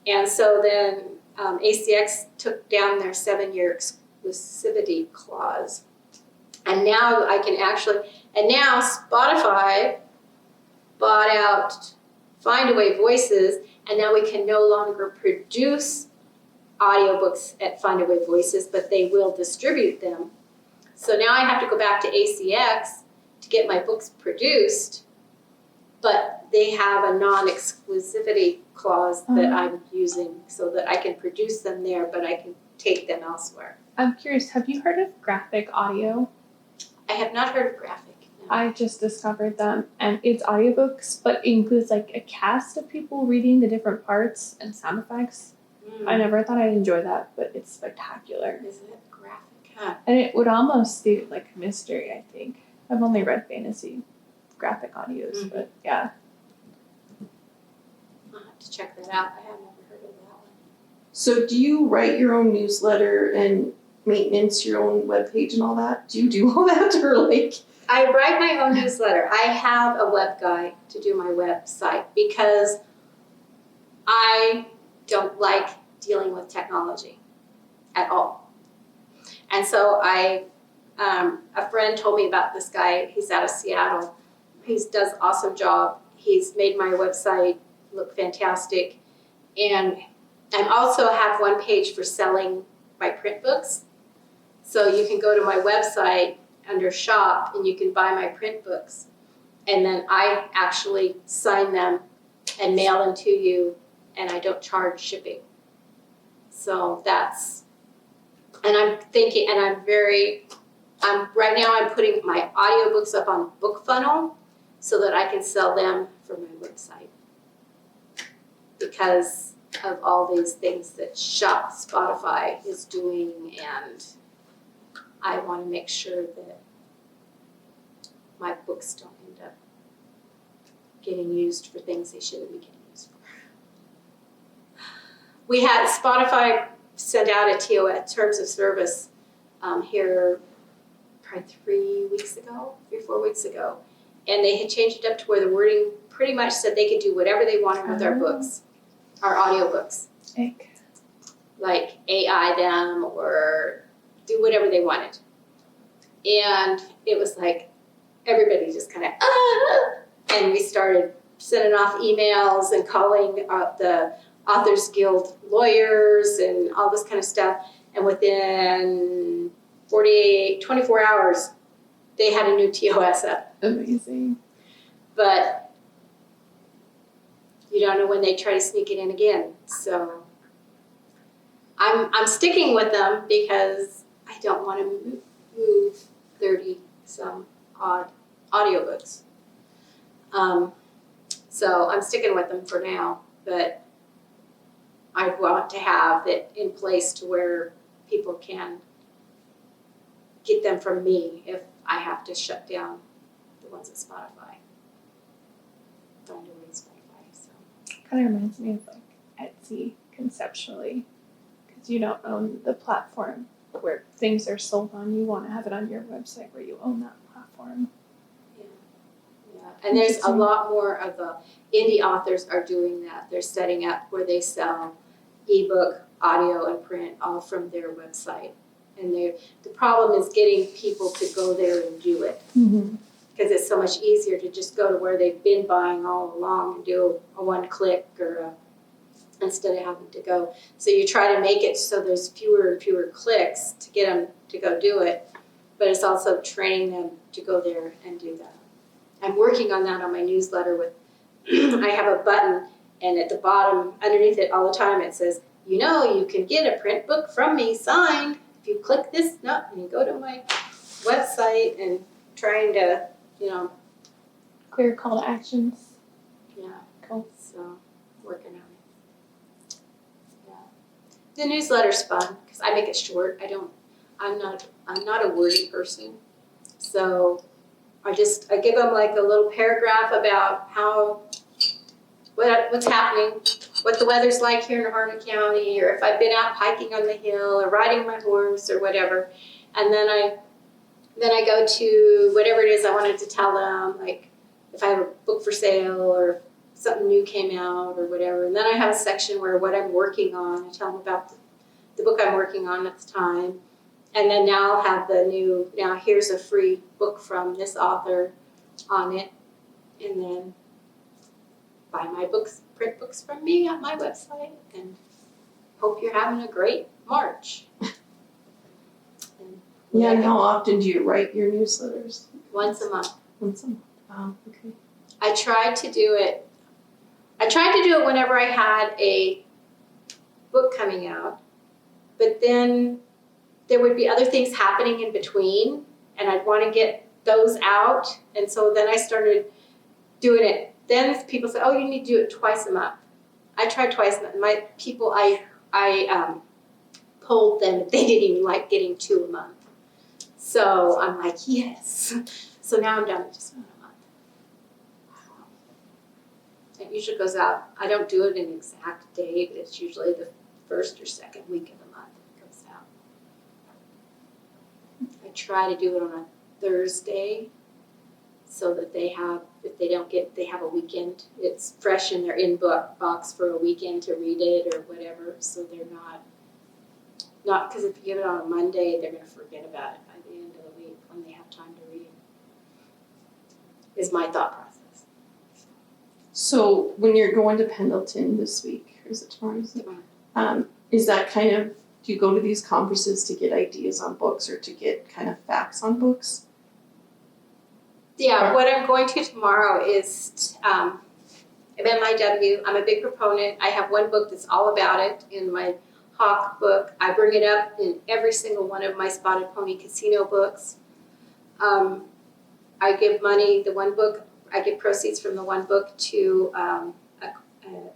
And so then ACX took down their 7-year exclusivity clause. And now now Spotify bought out Find a Way Voices, and now we can no longer produce audiobooks at Find a Way Voices, but they will distribute them. So now I have to go back to ACX to get my books produced, but they have a non-exclusivity clause that I'm using so that I can produce them there, but I can take them elsewhere. I'm curious, have you heard of graphic audio? I have not heard of graphic. No. I just discovered them, and it's audiobooks, but it includes like a cast of people reading the different parts and sound effects. I never thought I'd enjoy that, but it's spectacular. Is it graphic? Huh. And it would almost do like mystery, I think. I've only read fantasy graphic audios, but yeah. I'll have to check that out. I have never heard of that one. So do you write your own newsletter and maintenance your own webpage and all that? Do you do all that, or like? I write my own newsletter. I have a web guy to do my website because I don't like dealing with technology at all. And so a friend told me about this guy. He's out of Seattle. He does an awesome job. He's made my website look fantastic. And I also have one page for selling my print books. So you can go to my website under shop, and you can buy my print books. And then I actually sign them and mail them to you, and I don't charge shipping. So that's, and I'm thinking, and right now I'm putting my audiobooks up on BookFunnel so that I can sell them for my website. Because of all these things that Spotify is doing, and I want to make sure that my books don't end up getting used for things they shouldn't be getting used for. We had Spotify send out a TOS, terms of service, here probably 3 or 4 weeks ago. And they had changed it up to where the wording pretty much said they could do whatever they wanted with our books, our audiobooks. Like AI them or do whatever they wanted. And it was like everybody just kind of, and we started sending off emails and calling the Authors Guild lawyers and all this kind of stuff. And within 24 hours, they had a new TOS up. Amazing. But you don't know when they try to sneak it in again. So I'm sticking with them because I don't want to move 30 some odd audiobooks. So I'm sticking with them for now, but I want to have it in place to where people can get them from me if I have to shut down the ones at Spotify. Don't do it at Spotify, so. Kind of reminds me of like Etsy conceptually, because you don't own the platform where things are sold on. You want to have it on your website where you own that platform. Yeah, and there's a lot more of the indie authors are doing that. They're setting up where they sell ebook, audio, and print all from their website. And the problem is getting people to go there and do it. Mm-hmm. Because it's so much easier to just go to where they've been buying all along and do a one click or instead of having to go. So you try to make it so there's fewer and fewer clicks to get them to go do it, but it's also training them to go there and do that. I'm working on that on my newsletter with, I have a button, and at the bottom, underneath it all the time, it says, you can get a print book from me signed if you click this and you go to my website, and trying to, Clear call to actions. yeah. Cool. So, working on it. Yeah. The newsletter's fun because I make it short. I'm not a wordy person. So I give them like a little paragraph about what's happening, what the weather's like here in Harnett County, or if I've been out hiking on the hill or riding my horse or whatever. And then I go to whatever it is I wanted to tell them, like if I have a book for sale or something new came out or whatever. And then I have a section where what I'm working on, I tell them about the book I'm working on at the time. And then now I'll have here's a free book from this author on it. And then buy my books, print books from me at my website. And hope you're having a great March. Yeah, and how often do you write your newsletters? Once a month. Once a month. Wow, okay. I tried to do it whenever I had a book coming out, but then there would be other things happening in between, and I'd want to get those out, and so then I started doing it. Then people said, "Oh, you need to do it twice a month." I tried twice a month. My people, I polled them if they didn't even like getting 2 a month. So I'm like, yes. So now I'm down to just 1 a month. It usually goes out, I don't do it an exact day, but it's usually the first or second week of the month it goes out. I try to do it on a Thursday so that they have a weekend. It's fresh in their box for a weekend to read it or whatever, so they're not because if you give it on a Monday, they're going to forget about it by the end of the week when they have time to read it, is my thought process. So when you're going to Pendleton this week, or is it tomorrow? Is that kind of, do you go to these conferences to get ideas on books or to get kind of facts on books? Yeah, what I'm going to tomorrow is MMIW. I'm a big proponent. I have one book that's all about it in my Hawke book. I bring it up in every single one of my Spotted Pony Casino books. I give money, I give proceeds from the one book to an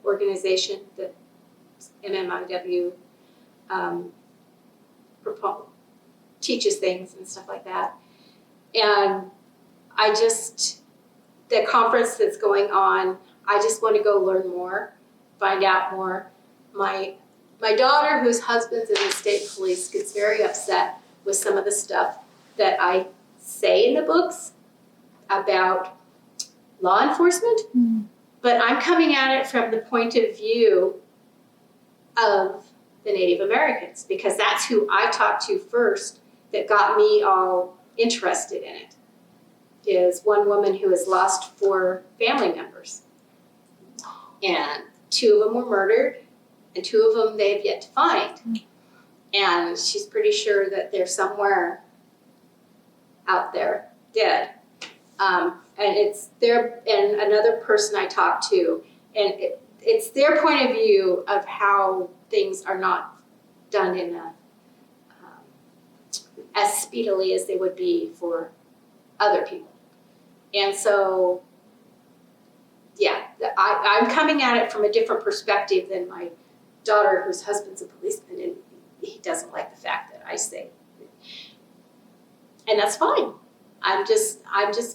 organization that MMIW teaches things and stuff like that. And the conference that's going on, I just want to go learn more, find out more. My daughter, whose husband's in the state police, gets very upset with some of the stuff that I say in the books about law enforcement, but I'm coming at it from the point of view of the Native Americans, because that's who I talked to first that got me all interested in it, is one woman who has lost 4 family members. And 2 of them were murdered, and 2 of them they've yet to find. And she's pretty sure that they're somewhere out there dead. And another person I talked to, and it's their point of view of how things are not done in as speedily as they would be for other people. And so, yeah, I'm coming at it from a different perspective than my daughter, whose husband's a policeman, and he doesn't like the fact that I say. And that's fine. I'm just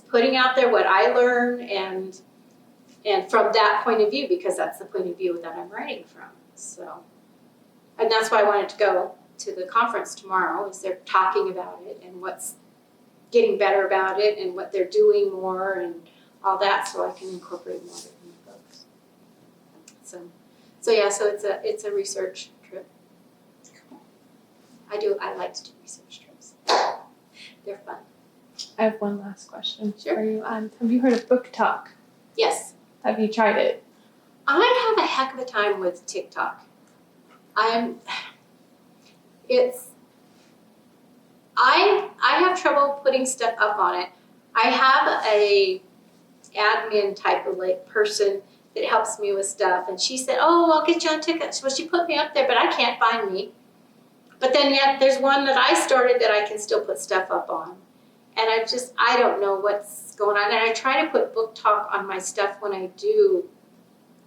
putting out there what I learn and from that point of view, because that's the point of view that I'm writing from. So, and that's why I wanted to go to the conference tomorrow, is they're talking about it and what's getting better about it and what they're doing more and all that, so I can incorporate more of it in the books. So it's a research trip. Cool. I like to do research trips. They're fun. I have one last question Sure. for you. Have you heard of Book Talk? Yes. Have you tried it? I have a heck of a time with TikTok. I have trouble putting stuff up on it. I have a admin type of person that helps me with stuff, and she said, "Oh, I'll get you on TikTok." Well, she put me up there, but I can't find me. But then yet there's one that I started that I can still put stuff up on. And I don't know what's going on. And I try to put Book Talk on my stuff when I do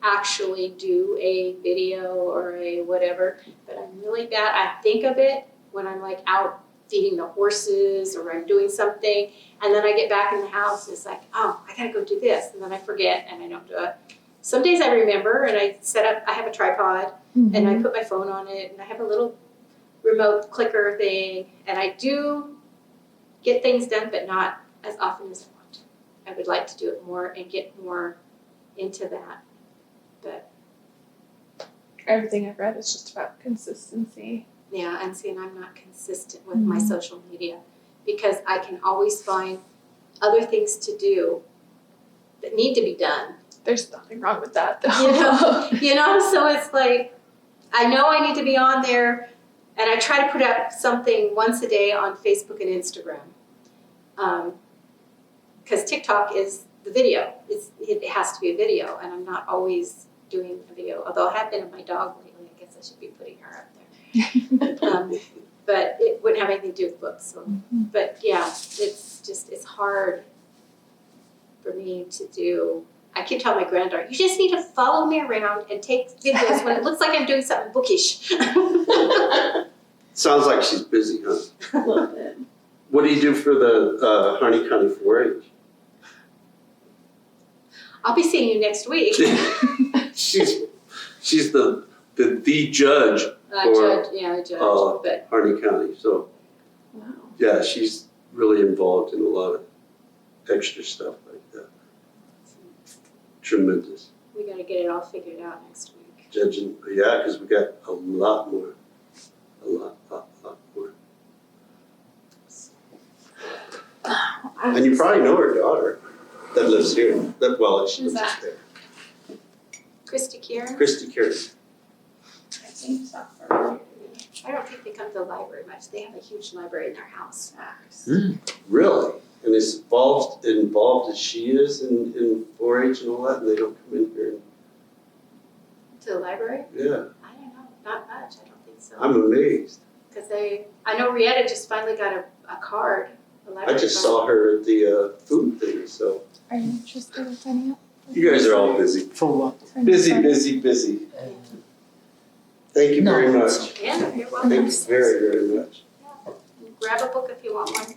actually do a video or a whatever, but I'm really bad. I think of it when I'm like out feeding the horses or I'm doing something, and then I get back in the house and it's like, oh, I gotta go do this, and then I forget and I don't do it. Some days I remember, and I have a tripod and I put my phone on it, and I have a little remote clicker thing, and I do get things done, but not as often as I want to. I would like to do it more and get more into that. But Everything I've read is just about consistency. yeah, and see, and I'm not consistent with my social media, because I can always find other things to do that need to be done. There's nothing wrong with that, though. You know, so it's like, I know I need to be on there, and I try to put up something once a day on Facebook and Instagram. Because TikTok is the video. It has to be a video, and I'm not always doing a video, although I have been with my dog lately. I guess I should be putting her up there. But it wouldn't have anything to do with books. So. But yeah, it's hard for me to do. I keep telling my granddaughter, you just need to follow me around and take videos when it looks like I'm doing something bookish. Sounds like she's busy, huh? A little bit. What do you do for the Harney County 4-H? I'll be seeing you next week. She's the judge for Judge, but Harney County. So Wow. yeah, she's really involved in a lot of extra stuff like that. Tremendous. we got to get it all figured out next week. Judging, yeah, because we got a lot more. A lot more. And you probably know her daughter that lives here. She Who's lives that? there. Christy Kieran? Christy Carey. I think so. I don't think they come to the library much. They have a huge library in their house. Really? and as involved as she is in 4-H and all that, and they don't come in here. To the library? Yeah, I don't know, not much, I don't think so. I'm amazed. Because I know Rietta just finally got a card, a I library just card. saw her at the food thing, so. Are you interested in signing up? You guys are all busy. For what? Busy. Thank you very No, much. Yeah, you're welcome. Thank you very much. Grab a book if you want one.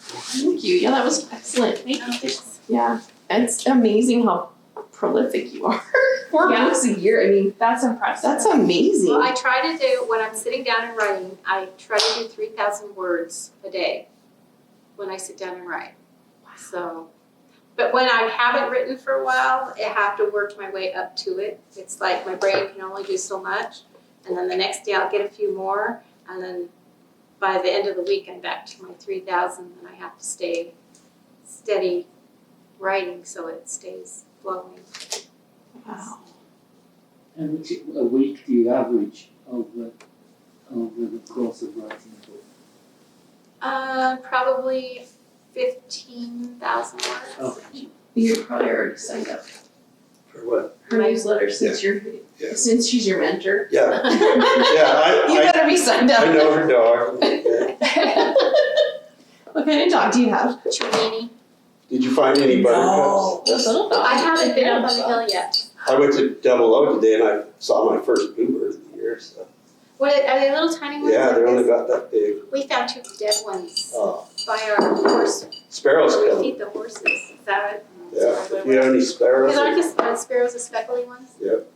Thank you. Yeah, that was excellent. Thanks. Yeah, it's amazing how prolific you are. 4 Yeah. books a year. I mean, That's impressive. that's amazing. Well, I try to do, when I'm sitting down and writing, I try to do 3,000 words a day when I sit down and write. So, but when I haven't written for a while, I have to work my way up to it. It's like my brain can only do so much, and then the next day I'll get a few more, and then by the end of the week I'm back to my 3,000, and I have to stay steady writing so it stays flowing. Wow. And which a week do you average over the course of writing a book? Probably 15,000 words. Oh, You're probably already signed up For what? her newsletter since Yeah. since she's your mentor. Yeah, yeah, You better be signed up. I know her dog. Yeah. What kind of dog do you have? Chimini. Did you find any buttercups? A little dog. I haven't been up on the hill yet. I went to Double O today and I saw my first bluebird of the year, so. What, are they little tiny ones? Yeah, like they're only this? about that big. We found 2 dead ones Oh, by our horse. sparrows We come. feed the horses. Is that it? Yeah, if you have any sparrows. Because aren't the sparrows the speckly ones? Yep.